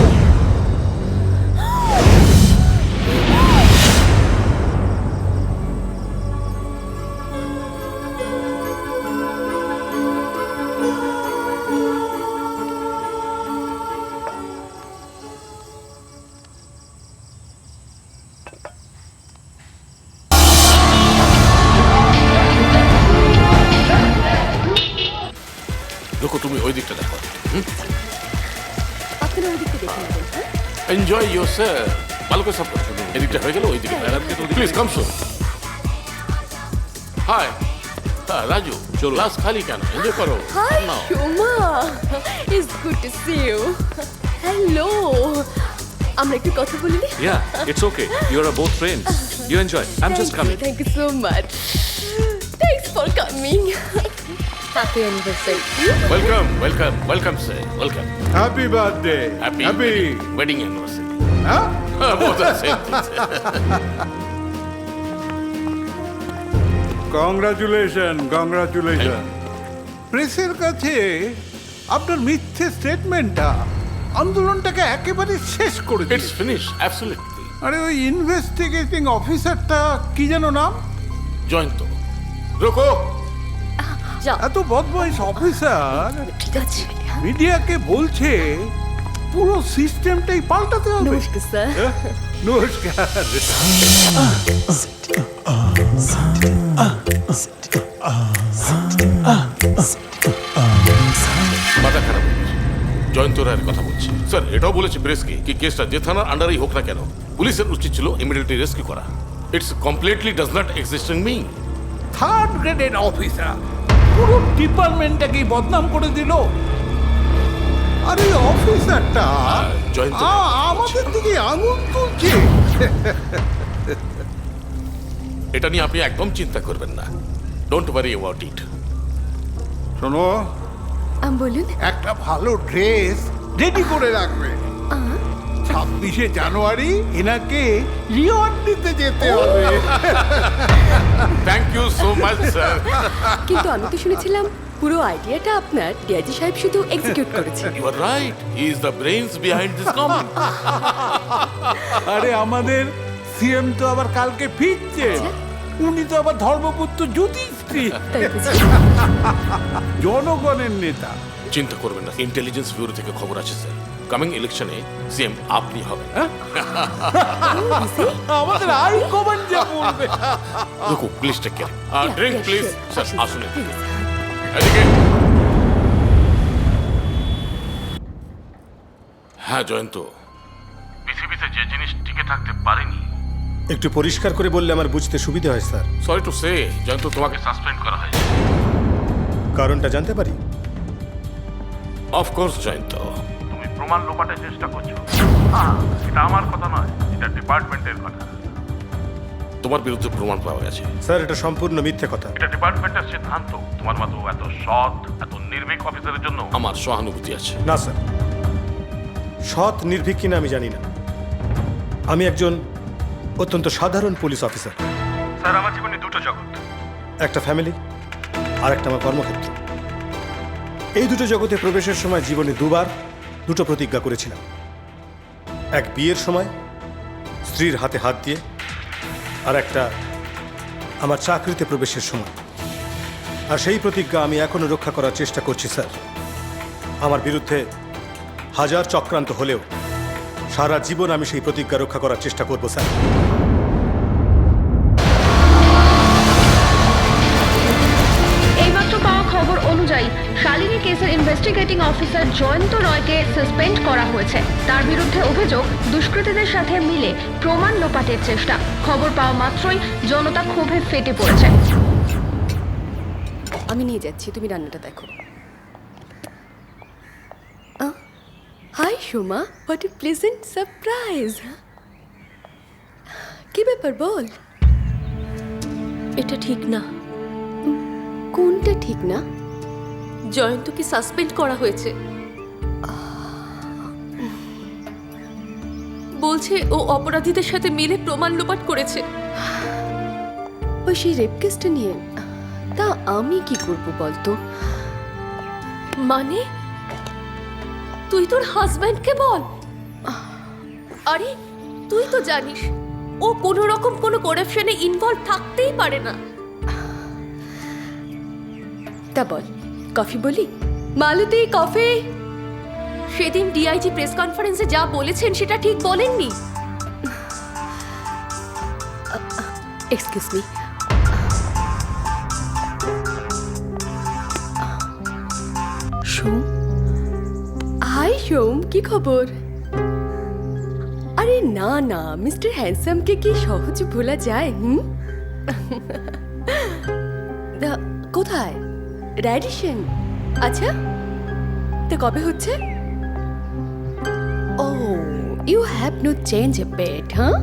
দেখো তুমি ওই দিকটা দেখো। আপনারা ওই দিকটা দেখে নেবেন। Enjoy yourself. ভালো করে সব করো। এদিকটা হয়ে গেল, ওই দিকে প্লিজ কাম শুন। হাই হ্যাঁ রাজু, চলো ক্লাস খালি কেন, এনজয় করো। Hi, Shoma. It's good to see you. Hello. আমরা একটু কথা বলি? Yeah, it's okay. You are both friends. You enjoy. I'm just coming. Thank you so much. Thanks for coming. Happy anniversary. Welcome welcome welcome sir, welcome. Happy birthday. Happy wedding anniversary. হ্যাঁ both are same thing, sir. Congratulation congratulation. প্রেসের কাছে আপনার মিথ্যে স্টেটমেন্টটা আন্দোলনটাকে একেবারে শেষ করে দিয়েছে। It's finished, absolutely. আরে ওই ইনভেস্টিগেটিং অফিসারটা কি যেন নাম? জয়ন্ত। রোকো। এত বদমাইশ অফিসার ঠিক আছে মিডিয়াকে বলছে পুরো সিস্টেমটাই পাল্টাতে হবে। নমস্কার স্যার। নমস্কার। মাথা খারাপ হয়েছে। জয়ন্ত রায়ের কথা বলছি স্যার। এটাও বলেছে প্রেসকে কি কেসটা যে থানার আন্ডারেই হোক না কেন, পুলিশের উচিত ছিল ইমিডিয়েটলি রেস্কিউ করা। It's completely does not exist in me. Third graded officer পুরো ডিপার্টমেন্টটাকেই বদনাম করে দিল। আরে অফিসারটা জয়ন্ত আমাদের দিকে আঙুল তুলছে। এটা নিয়ে আপনি একদম চিন্তা করবেন না। Don't worry about it. শোনো, বলুন। একটা ভালো ড্রেস রেডি করে রাখবে। 26শে জানুয়ারি এনাকে রিওয়ার্ড দিতে যেতে হবে। Thank you so much sir. কিন্তু আমি তো শুনেছিলাম পুরো আইডিয়াটা আপনার ডিআইজি সাহেব শুধু এক্সিকিউট করেছে। You are right, he is the brains behind this comment. আরে আমাদের সিএম তো আবার কালকে ফিরছে। উনি তো আবার ধর্মপুত্র যুধিষ্ঠির, জনগণের নেতা। চিন্তা করবেন না, ইন্টেলিজেন্স ব্যুরো থেকে খবর আছে স্যার। কামিং ইলেকশনে সিএম আপনি হবেন। আমাদের হাই কমান্ড যা বলবে। Ruku, please take care. Drink please sir. আসুন এদিকে। হ্যাঁ জয়ন্ত, পৃথিবীতে যে জিনিস টিকে থাকতে পারেনি। একটু পরিষ্কার করে বললে আমার বুঝতে সুবিধা হয় sir. Sorry to say Jayanta, তোমাকে সাসপেন্ড করা হয়েছে। কারণটা জানতে পারি? অফকোর্স জয়ন্ত। তুমি প্রমাণ লোপাটের চেষ্টা করছো। এটা আমার কথা নয়, এটা ডিপার্টমেন্টের কথা। তোমার বিরুদ্ধে প্রমাণ পাওয়া গেছে। স্যার এটা সম্পূর্ণ মিথ্যে কথা। এটা ডিপার্টমেন্টের সিদ্ধান্ত। তোমার মতো এত সৎ, এত নির্ভীক অফিসারের জন্য আমার সহানুভূতি আছে। না স্যার, সৎ নির্ভীক কিনা আমি জানি না, আমি একজন অত্যন্ত সাধারণ পুলিশ অফিসার। স্যার, আমার জীবনে দুটো জগৎ, একটা ফ্যামিলি আর একটা আমার কর্মক্ষেত্র। এই দুটো জগতে প্রবেশের সময় জীবনে দুবার দুটো প্রতিজ্ঞা করেছিলাম। এক বিয়ের সময় স্ত্রীর হাতে হাত দিয়ে, আর একটা আমার চাকরিতে প্রবেশের সময়। আর সেই প্রতিজ্ঞা আমি এখনো রক্ষা করার চেষ্টা করছি স্যার। আমার বিরুদ্ধে হাজার চক্রান্ত হলেও সারা জীবন আমি সেই প্রতিজ্ঞা রক্ষা করার চেষ্টা করব স্যার। এইমাত্র পাওয়া খবর অনুযায়ী শালিনী কেসের ইনভেস্টিগেটিং অফিসার জয়ন্ত রয়কে সাসপেন্ড করা হয়েছে। তার বিরুদ্ধে অভিযোগ দুষ্কৃতীদের সাথে মিলে প্রমাণ লোপাটের চেষ্টা। খবর পাওয়া মাত্রই জনতা ক্ষোভে ফেটে পড়েছে। আমি নিয়ে যাচ্ছি, তুমি রান্নাটা দেখো। Hi Soma, what a pleasant surprise. কি ব্যাপার বল? এটা ঠিক না। কোনটা ঠিক না? জয়ন্তকে সাসপেন্ড করা হয়েছে। বলছে ও অপরাধীদের সাথে মিলে প্রমাণ লোপাট করেছে। ওই সেই রেপ কেসটা নিয়ে। তা আমি কি করব বলতো? মানে তুই তোর হাজব্যান্ডকে বল। আরে তুই তো জানিস ও কোনো রকম কোনো করাপশনে ইনভলভ থাকতেই পারে না। তা বল, কফি বলি? মালতী, কফি। সেদিন ডিআইজি প্রেস কনফারেন্সে যা বলেছেন সেটা ঠিক বলেননি। Excuse me. Som, hi Som, কি খবর? আরে না না, মিস্টার হ্যান্ডসামকে কি সহজ ভোলা যায়? কোথায়? র্যাডিশন। আচ্ছা, তো কবে হচ্ছে? ও, you have no change a bit, হ্যাঁ?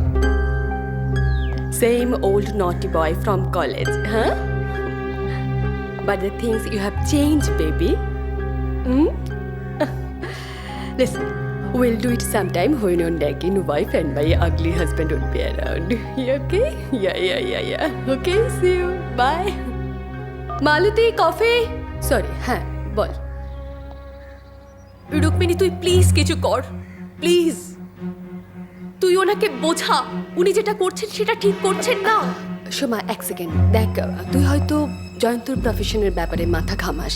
Same old naughty boy from college, হ্যাঁ? But the things you have changed, baby. Listen, we'll do it sometime when your nagging wife and my ugly husband would be around. You okay? Yeah. Okay, see you. Bye. Malati, coffee. Sorry, হ্যাঁ বল। রুক্মিণী, তুই প্লিজ কিছু কর, প্লিজ। তুই ওনাকে বোঝা, উনি যেটা করছেন সেটা ঠিক করছেন না। সোমা, এক সেকেন্ড দেখ, তুই হয়তো জয়ন্তর প্রফেশনের ব্যাপারে মাথা ঘামাস,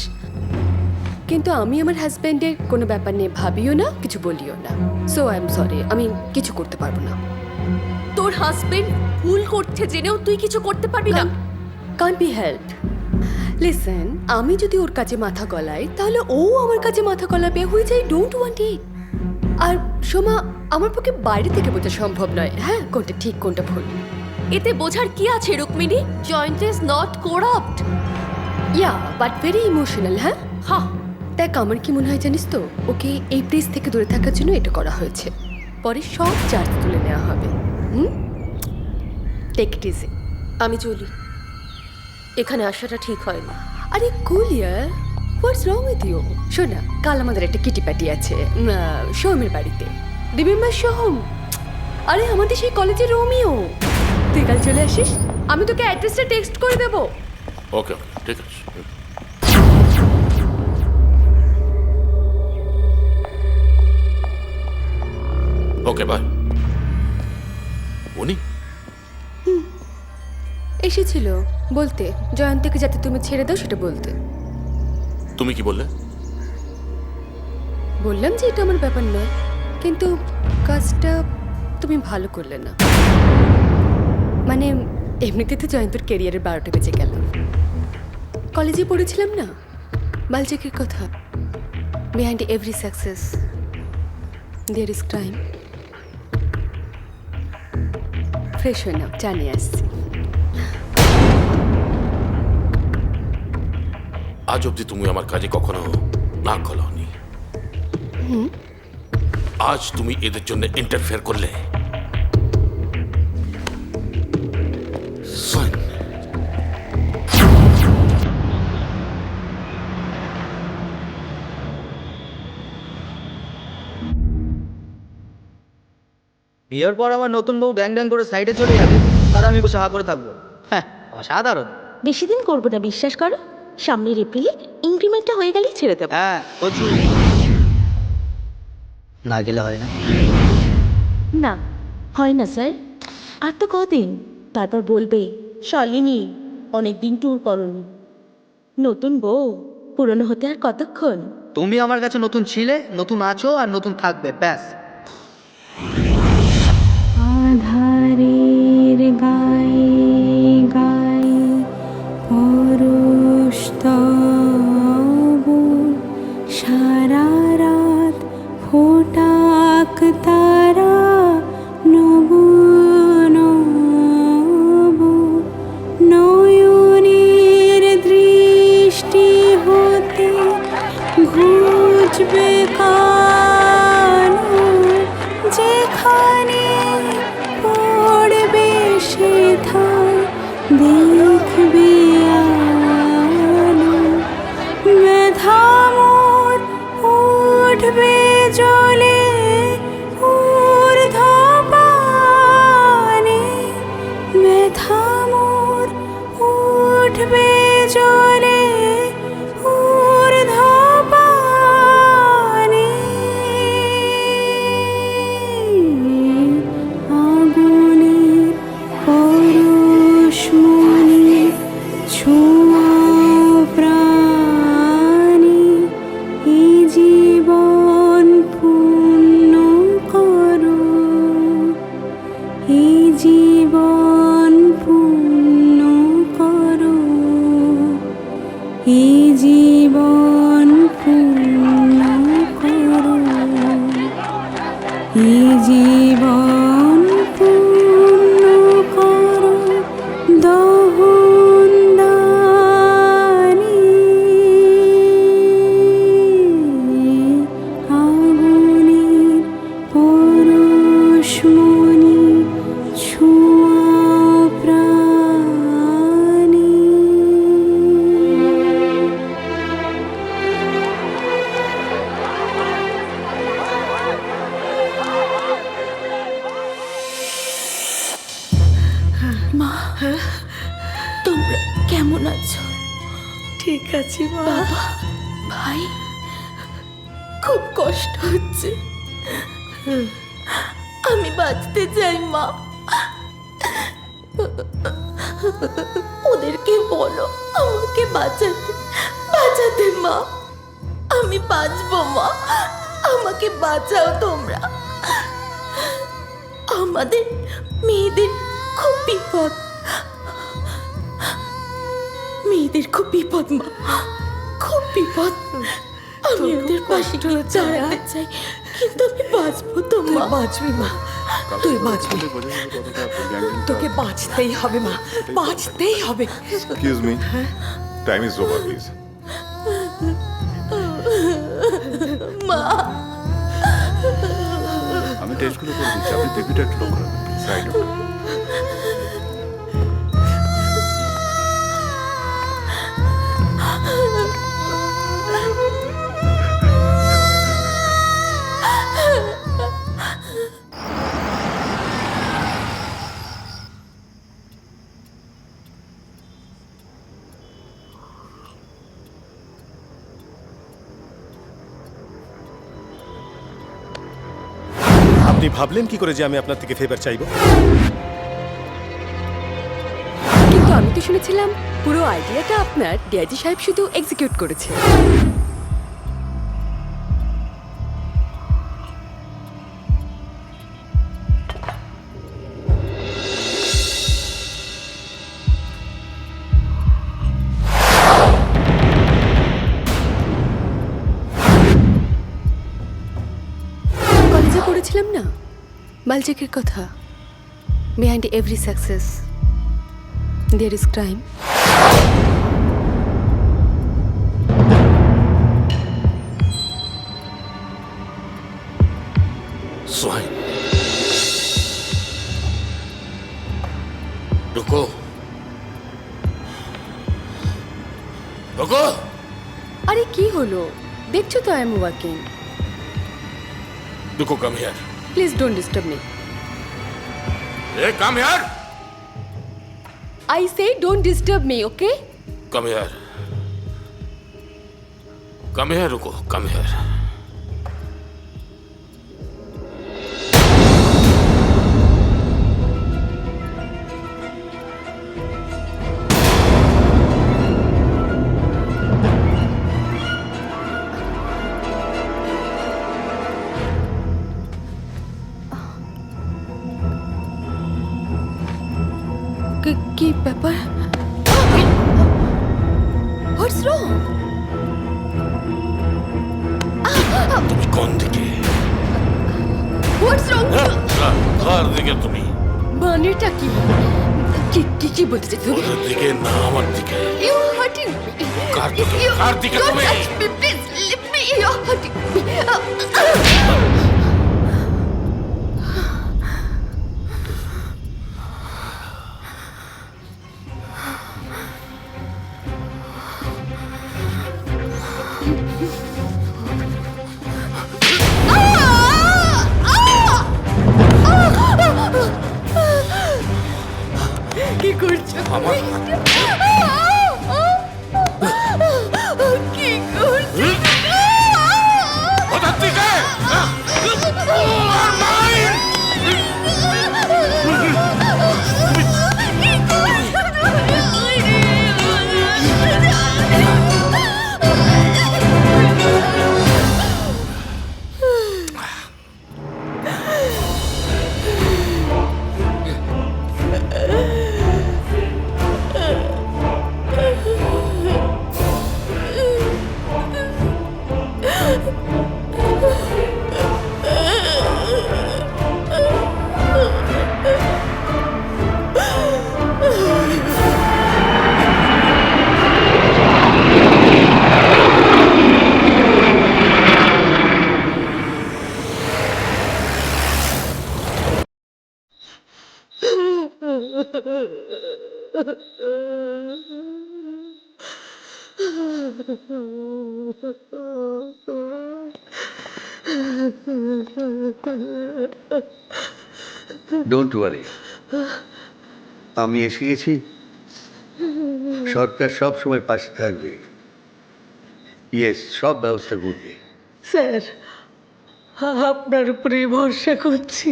কিন্তু আমি আমার হাজব্যান্ডের কোনো ব্যাপার নিয়ে ভাবিও না, কিছু বলিও না। সো আই এম সরি, আমি কিছু করতে পারবো না। তোর হাজব্যান্ড ভুল করছে জেনেও তুই কিছু করতে পারবি না। Can't be helped. লিসেন, আমি যদি ওর কাছে মাথা গলাই তাহলে ও আমার কাছে মাথা গলাবে, which I don't want it. আর সোমা, আমার পক্ষে বাইরে থেকে বোঝা সম্ভব নয়, হ্যাঁ, কোনটা ঠিক কোনটা ভুল। এতে বোঝার কি আছে Rukmini? Jayanta is not corrupt, yeah, but very emotional. হ্যাঁ, দেখ, আমার কি মনে হয় জানিস তো, ওকে এই প্লেস থেকে দূরে থাকার জন্য এটা করা হয়েছে। পরে সব চার্জ তুলে নেওয়া হবে। Take it easy. আমি চলি, এখানে আসাটা ঠিক হয়নি। আরে কুল ইয়ার, হোয়াটস রং উইথ ইউ? শোনা, কাল আমাদের একটা কিটি পার্টি আছে সোহমের বাড়িতে। রিমেম্বার সোহম? আরে আমাদের সেই কলেজের রোমিও। তুই কাল চলে আসিস, আমি তোকে অ্যাড্রেসটা টেক্সট করে দেবো। ওকে, ঠিক আছে। ওকে, বাই। উনি এসেছিল বলতে জয়ন্তকে যাতে তুমি ছেড়ে দাও সেটা বলতে। তুমি কি বললে? বললাম যে এটা আমার ব্যাপার নয়, কিন্তু কাজটা তুমি ভালো করলে না। মানে এমনিতে তো জয়ন্তর ক্যারিয়ারের 12টা বেজে গেল। কলেজে পড়েছিলাম না বালচেকের কথা, behind every success there is crime. Fresh হয়ে নাও, চা নিয়ে আসছি। আজ অব্দি তুমি আমার কাজে কখনো নাক গলাওনি। আজ তুমি এদের জন্য ইন্টারফেয়ার করলে। বিয়ের পর আমার নতুন বউ ড্যাং ড্যাং করে সাইডে চলে যাবে আর আমি বসে হা করে থাকবো। হ্যাঁ, অসাধারণ। বেশি দিন করবো না, বিশ্বাস করো। সামনের এপ্রিলে ইনক্রিমেন্টটা হয়ে গেলেই ছেড়ে দেবো। হ্যাঁ, প্রচুর। না গেলে হয় না। না হয় না স্যার, আর তো কদিন, তারপর বলবে শালিনী অনেকদিন ট্যুর করনি। নতুন বউ পুরনো হতে আর কতক্ষণ। তুমি আমার কাছে নতুন ছিলে, নতুন আছো আর নতুন থাকবে, ব্যাস। আধারের গায়ে গায়ে পরশ তব সারা রাত ফোটাক তারা নব নব নয়নের দৃষ্টি হতে ঘুচবে কানো যেখানে পড়বে সেথায় দেখবে আলো ব্যথা মোর উঠবে জলে ঊর্ধ্বপানে ব্যথা মোর উঠবে জলে ঊর্ধ্বপানে আগুনের পরশমণি ছোঁয়া প্রাণে এই জীবন পূর্ণ করো, এই জীবন পূর্ণ করো, এই জীবন পূর্ণ করো, এই জীবন পূর্ণ করো দহন দানি আগুনের পরশমণি ছোঁয়া প্রাণে। মা, তোমরা কেমন আছো? ঠিক আছে বাবা, ভাই, খুব কষ্ট হচ্ছে। আমি বাঁচতে চাই মা। ওদেরকে বলো আমাকে বাঁচাতে, বাঁচাতে মা। আমি বাঁচবো মা, আমাকে বাঁচাও তোমরা। আমাদের মেয়েদের খুব বিপদ, মেয়েদের খুব বিপদ মা, খুব বিপদ। আমি ওদের পাশে গিয়ে দাঁড়াতে চাই, কিন্তু আমি বাঁচবো তো মা। বাঁচবি মা, তুই বাঁচবি, তোকে বাঁচতেই হবে মা, বাঁচতেই হবে। Excuse me, time is over please. মা, আমি টেস্টগুলো করে দিচ্ছি, আপনি বিপিটা একটু লক্ষ্য রাখবেন প্লিজ। রাইট। আপনি ভাবলেন কি করে যে আমি আপনার থেকে ফেভার চাইবো? কিন্তু আমি তো শুনেছিলাম পুরো আইডিয়াটা আপনার ডিআইজি সাহেব শুধু এক্সিকিউট করেছে। কলেজে পড়েছিলাম না বালচেকের কথা, behind every success there is crime. Sohail, रुको रुको। আরে কি হলো, দেখছো তো আই এম ওয়ার্কিং। रुको, come here. Please don't disturb me. ए come here I say don't disturb me, okay? Come here come here रुको कम हियर কি ব্যাপার? What's wrong? তুমি কোন দিকে? What's wrong? কার দিকে তুমি? মানেটা কি? কি বলতে চাইছো? ওর দিকে না আমার দিকে। You hurting me. কার দিকে? কার দিকে Don't তুমি? touch me, please. Leave me. You're hurting me. কি করছো? আমার কি করছো? কোথার দিকে? ডোন্ট ওয়ারি, আমি এসে গেছি। সরকার সব সময় পাশে থাকবে। ইয়েস, সব ব্যবস্থা করবে। স্যার, আপনার উপরে ভরসা করছি।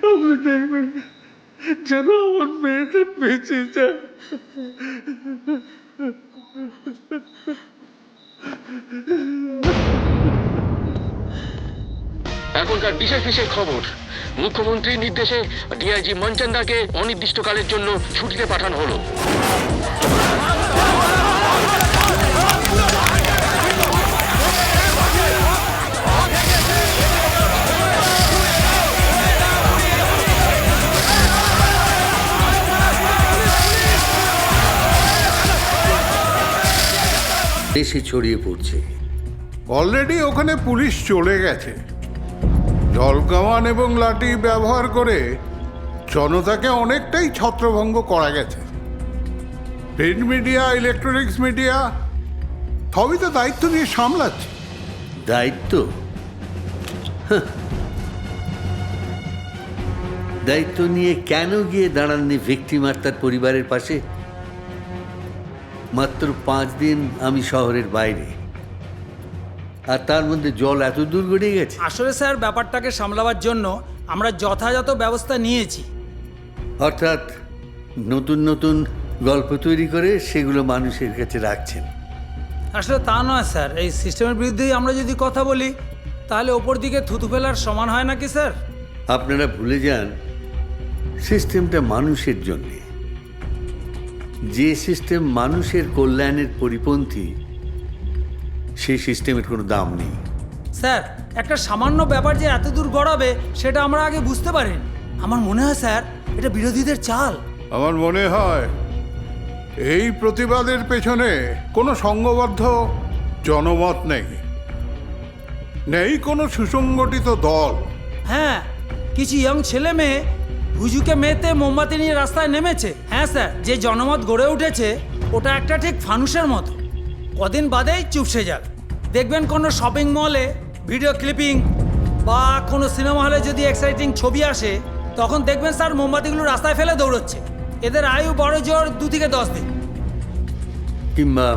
আপনি দেখবেন যেন আমার মেয়েটা বেঁচে যায়। এখনকার বিশেষ বিশেষ খবর। মুখ্যমন্ত্রীর নির্দেশে ডিআইজি মনচন্দাকে অনির্দিষ্টকালের জন্য ছুটিতে পাঠানো হলো। দেশে ছড়িয়ে পড়ছে। অলরেডি ওখানে পুলিশ চলে গেছে। জলকামান এবং লাঠি ব্যবহার করে জনতাকে অনেকটাই ছত্রভঙ্গ করা গেছে। প্রিন্ট মিডিয়া, ইলেকট্রনিক্স মিডিয়া সবই তো দায়িত্ব নিয়ে সামলাচ্ছে। দায়িত্ব? দায়িত্ব নিয়ে কেন গিয়ে দাঁড়াননি ভিকটিম আর তার পরিবারের পাশে? মাত্র 5 দিন আমি শহরের বাইরে, আর তার মধ্যে জল এত দূর গড়িয়ে গেছে। আসলে স্যার, ব্যাপারটাকে সামলাবার জন্য আমরা যথাযথ ব্যবস্থা নিয়েছি। অর্থাৎ নতুন নতুন গল্প তৈরি করে সেগুলো মানুষের কাছে রাখছেন। আসলে তা নয় স্যার, এই সিস্টেমের বিরুদ্ধেই আমরা যদি কথা বলি তাহলে ওপর দিকে থুতু ফেলার সমান হয় নাকি স্যার? আপনারা ভুলে যান সিস্টেমটা মানুষের জন্যে। যে সিস্টেম মানুষের কল্যাণের পরিপন্থী সেই সিস্টেমের কোনো দাম নেই। স্যার, একটা সামান্য ব্যাপার যে এত দূর গড়াবে সেটা আমরা আগে বুঝতে পারিনি। আমার মনে হয় স্যার, এটা বিরোধীদের চাল। আমার মনে হয় এই প্রতিবাদের পেছনে কোনো সংঘবদ্ধ জনমত নেই, নেই কোনো সুসংগঠিত দল। হ্যাঁ, কিছু ইয়ং ছেলে মেয়ে হুজুকে মেতে মোমবাতি নিয়ে রাস্তায় নেমেছে। হ্যাঁ স্যার, যে জনমত গড়ে উঠেছে ওটা একটা ঠিক ফানুসের মতো, কদিন বাদেই চুপসে যাবে। দেখবেন কোনো শপিং মলে ভিডিও ক্লিপিং বা কোনো সিনেমা হলে যদি এক্সাইটিং ছবি আসে, তখন দেখবেন স্যার মোমবাতিগুলো রাস্তায় ফেলে দৌড়চ্ছে। এদের আয়ু বড় জোর 2 থেকে 10 দিন, কিংবা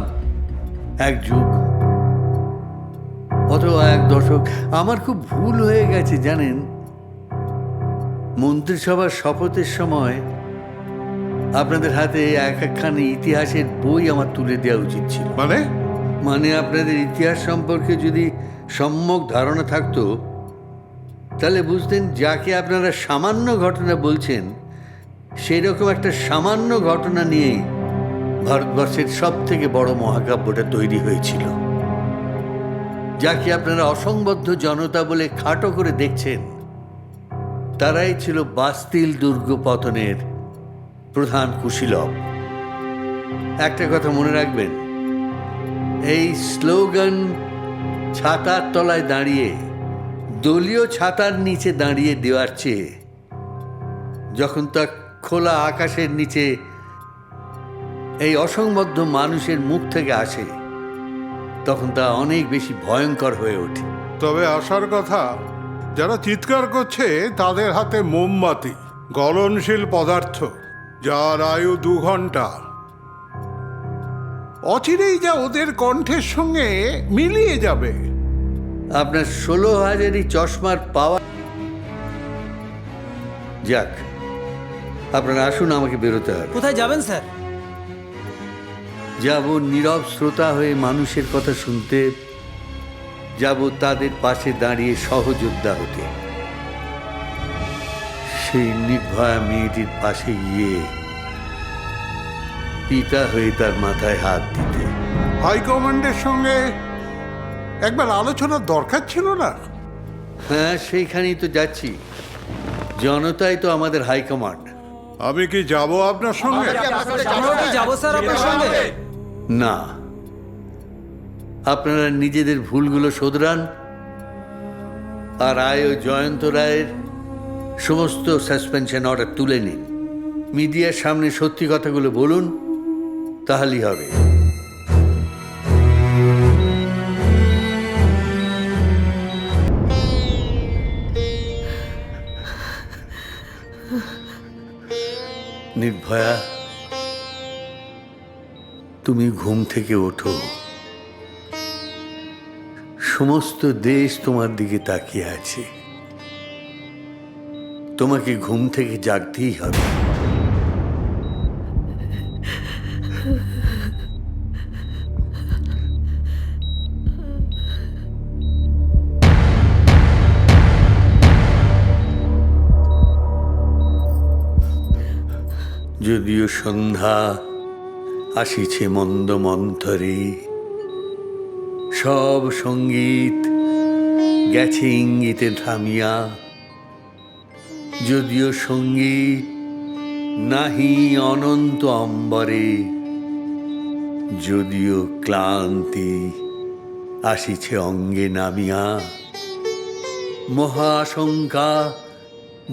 এক যুগ অথবা এক দশক। আমার খুব ভুল হয়ে গেছে জানেন। মন্ত্রিসভার শপথের সময় আপনাদের হাতে একখানি ইতিহাসের বই আমার তুলে দেওয়া উচিত ছিল। মানে আপনাদের ইতিহাস সম্পর্কে যদি সম্যক ধারণা থাকতো, তাহলে বুঝতেন যাকে আপনারা সামান্য ঘটনা বলছেন, সেই রকম একটা সামান্য ঘটনা নিয়েই ভারতবর্ষের সব থেকে বড় মহাকাব্যটা তৈরি হয়েছিল। যাকে আপনারা অসংবদ্ধ জনতা বলে খাটো করে দেখছেন, তারাই ছিল বাস্তিল দুর্গ পতনের প্রধান কুশীলব। একটা কথা মনে রাখবেন, এই স্লোগান ছাতার তলায় দাঁড়িয়ে, দলীয় ছাতার নিচে দাঁড়িয়ে দেওয়ার চেয়ে যখন তা খোলা আকাশের নিচে এই অসংবদ্ধ মানুষের মুখ থেকে আসে, তখন তা অনেক বেশি ভয়ঙ্কর হয়ে ওঠে। তবে আসার কথা, যারা চিৎকার করছে তাদের হাতে মোমবাতি, গলনশীল পদার্থ, যার আয়ু 2 ঘন্টা। অচিরেই যা ওদের কণ্ঠের সঙ্গে মিলিয়ে যাবে। আপনার 16,000 চশমার পাওয়া। যাক, আপনারা আসুন, আমাকে বেরোতে হবে। কোথায় যাবেন স্যার? যাব নীরব শ্রোতা হয়ে মানুষের কথা শুনতে, যাব তাদের পাশে দাঁড়িয়ে সহযোদ্ধা হতে, সেই নির্ভয়া মেয়েটির পাশে গিয়ে পিতা হয়ে তার মাথায় হাত দিতে। হাইকমান্ডের সঙ্গে একবার আলোচনার দরকার ছিল না? হ্যাঁ, সেইখানেই তো যাচ্ছি। জনতাই তো আমাদের হাইকমান্ড। আমি কি যাব আপনার সঙ্গে? যাবো স্যার আপনার সঙ্গে। না, আপনারা নিজেদের ভুলগুলো শোধরান, আর রায় ও জয়ন্ত রায়ের সমস্ত সাসপেনশন অর্ডার তুলে নিন। মিডিয়ার সামনে সত্যি কথাগুলো বলুন, তাহলেই হবে। নির্ভয়া, তুমি ঘুম থেকে ওঠো। সমস্ত দেশ তোমার দিকে তাকিয়ে আছে। তোমাকে ঘুম থেকে জাগতেই হবে। যদিও সন্ধ্যা আসিছে মন্দ মন্থরে, সব সঙ্গীত গেছে ইঙ্গিতে থামিয়া। যদিও সঙ্গীত নাহি অনন্ত অম্বরে, যদিও ক্লান্তি আসিছে অঙ্গে নামিয়া। মহাশঙ্কা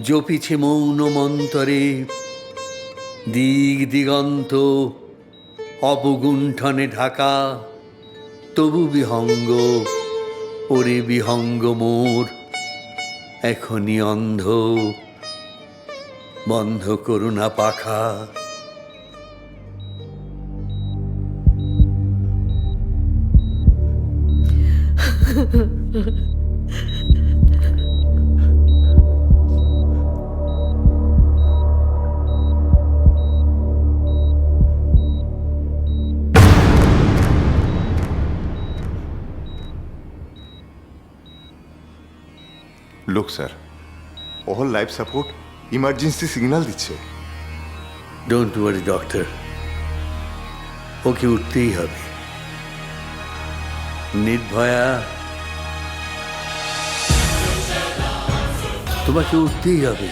জপিছে মৌন মন্তরে, দিগ দিগন্ত অবগুণ্ঠনে ঢাকা। তবু বিহঙ্গ, ওরে বিহঙ্গ মোর, এখনই অন্ধ, বন্ধ করুণা পাখা। লোক sir, all life support emergency signal দিচ্ছে। ডোন্ট ওয়ারি ডক্টর, ওকে উঠতেই হবে। নির্ভয়া, তোমাকে উঠতেই হবে।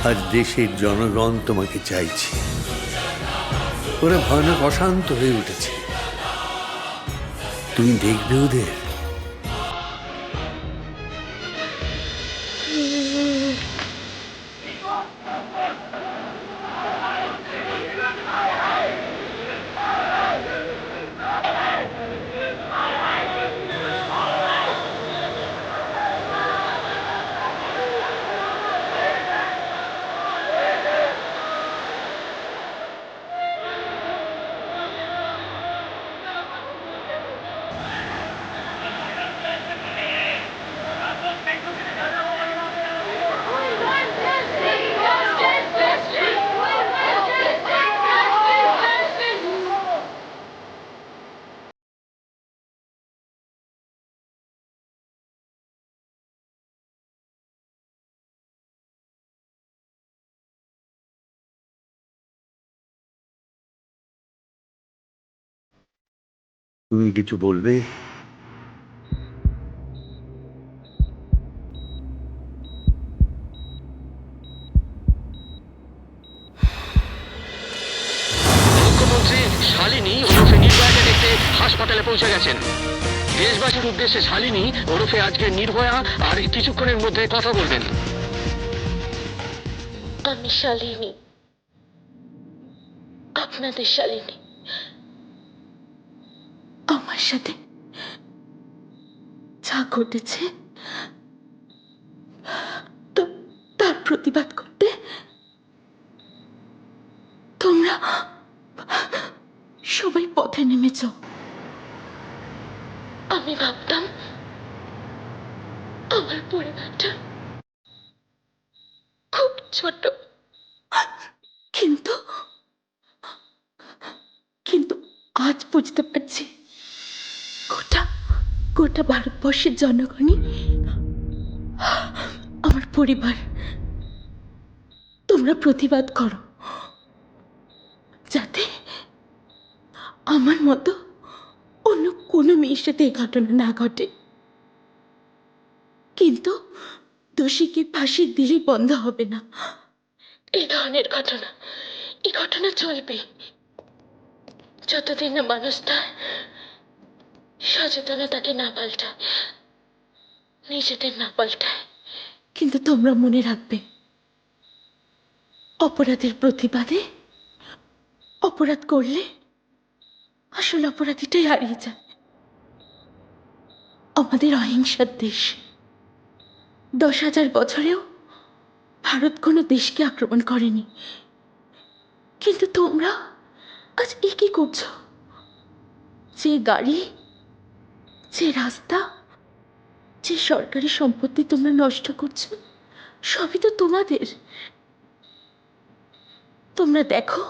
আর দেশের জনগণ তোমাকে চাইছে। ওরা ভয়ানক অশান্ত হয়ে উঠেছে। তুমি দেখবে ওদের। তুমি কিছু বলবে? মুখ্যমন্ত্রী শালিনী ওরফে নির্ভয়াকে দেখতে হাসপাতালে পৌঁছে গেছেন। দেশবাসীর উদ্দেশ্যে শালিনী ওরফে আজকে নির্ভয়া আর কিছুক্ষণের মধ্যে কথা বলবেন। আমি শালিনী, আপনাদের শালিনী। আমার সাথে যা ঘটেছে তার প্রতিবাদ করতে তোমরা সবাই পথে নেমেছ। আমি ভাবতাম আমার পরিবারটা খুব ছোট, কিন্তু কিন্তু আজ বুঝতে পারছি গোটা ভারতবর্ষের জনগণই আমার পরিবার। তোমরা প্রতিবাদ করো যাতে আমার মতো অন্য কোনো মেয়ের সাথে এই ঘটনা না ঘটে, কিন্তু দোষীকে ফাঁসি দিলেই বন্ধ হবে না। এই ধরনের এই ঘটনা চলবে যতদিন না মানুষ তার সচেতনতাকে না পাল্টায়, নিজেদের না পাল্টায়। কিন্তু তোমরা মনে রাখবে, অপরাধের প্রতিবাদে অপরাধ করলে আসল অপরাধীটাই হারিয়ে যায়। আমাদের অহিংসার দেশ, 10,000 বছরেও ভারত কোনো দেশকে আক্রমণ করেনি, কিন্তু তোমরা আজ কি করছো? যে গাড়ি, যে রাস্তা, যে সরকারি সম্পত্তি তোমরা নষ্ট করছো, সবই তো তোমাদের। তোমরা দেখো,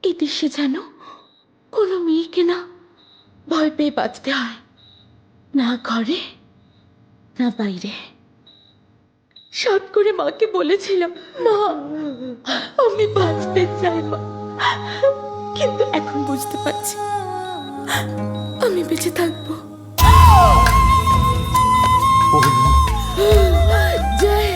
এই দেশে যেন কোনো মেয়েকে না ভয় পেয়ে বাঁচতে হয়, না ঘরে না বাইরে। সব করে মাকে বলেছিলাম, মা আমি বাঁচতে চাই মা, কিন্তু এখন বুঝতে পারছি আমি বেঁচে থাকবো। জয়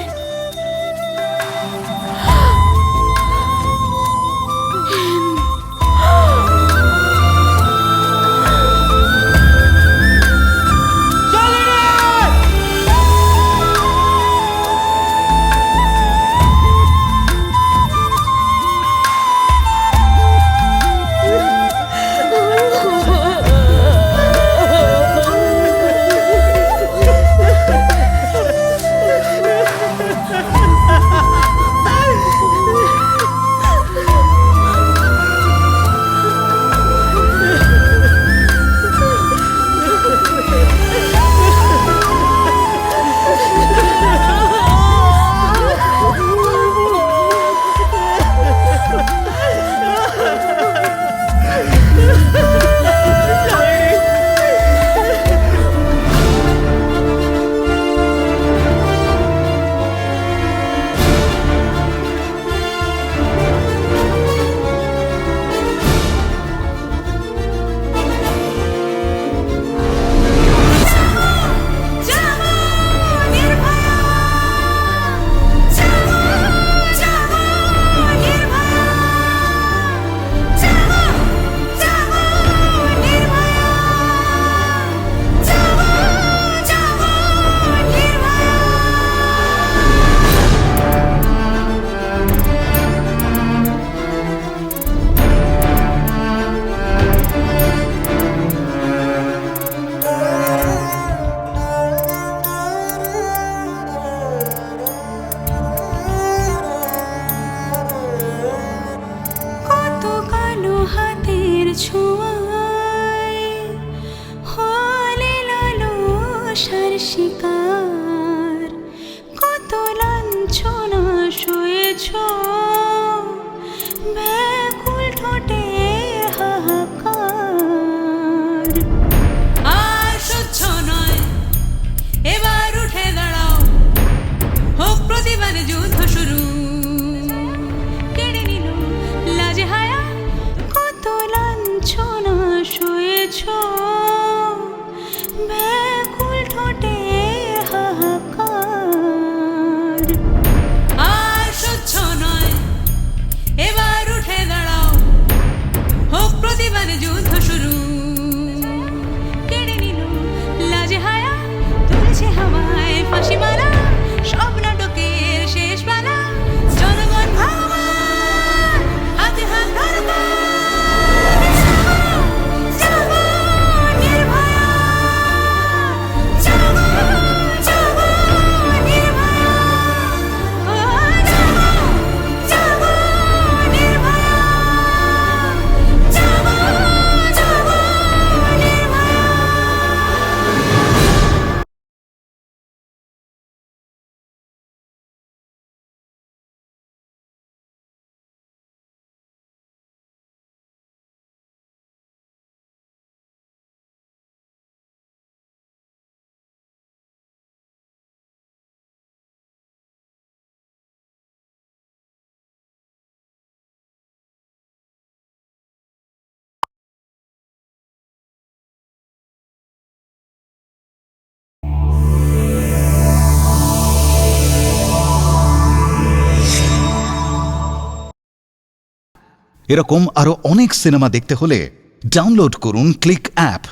শিকার, কত লাঞ্ছনা সয়েছ, ব্যাকুল ঠোঁটে হাহাকার। আর সহ্য নয়, এবার উঠে দাঁড়াও, হোক প্রতিবাদে যুদ্ধ শুরু। কেড়ে নিল লাজে হায়া, কত লাঞ্ছনা আর সহ্য নয়, এবার উঠে দাঁড়াও, হোক প্রতিবাদে যুদ্ধ শুরু। কেড়ে নিল লাজে হায়া, তুলেছে হাওয়ায় ফাঁসি মারা, সব নাটকের শেষ বেলা, জনগণ ভাবার, হাতে হাত ধরবা। এরকম আরো অনেক সিনেমা দেখতে হলে ডাউনলোড করুন ক্লিক অ্যাপ।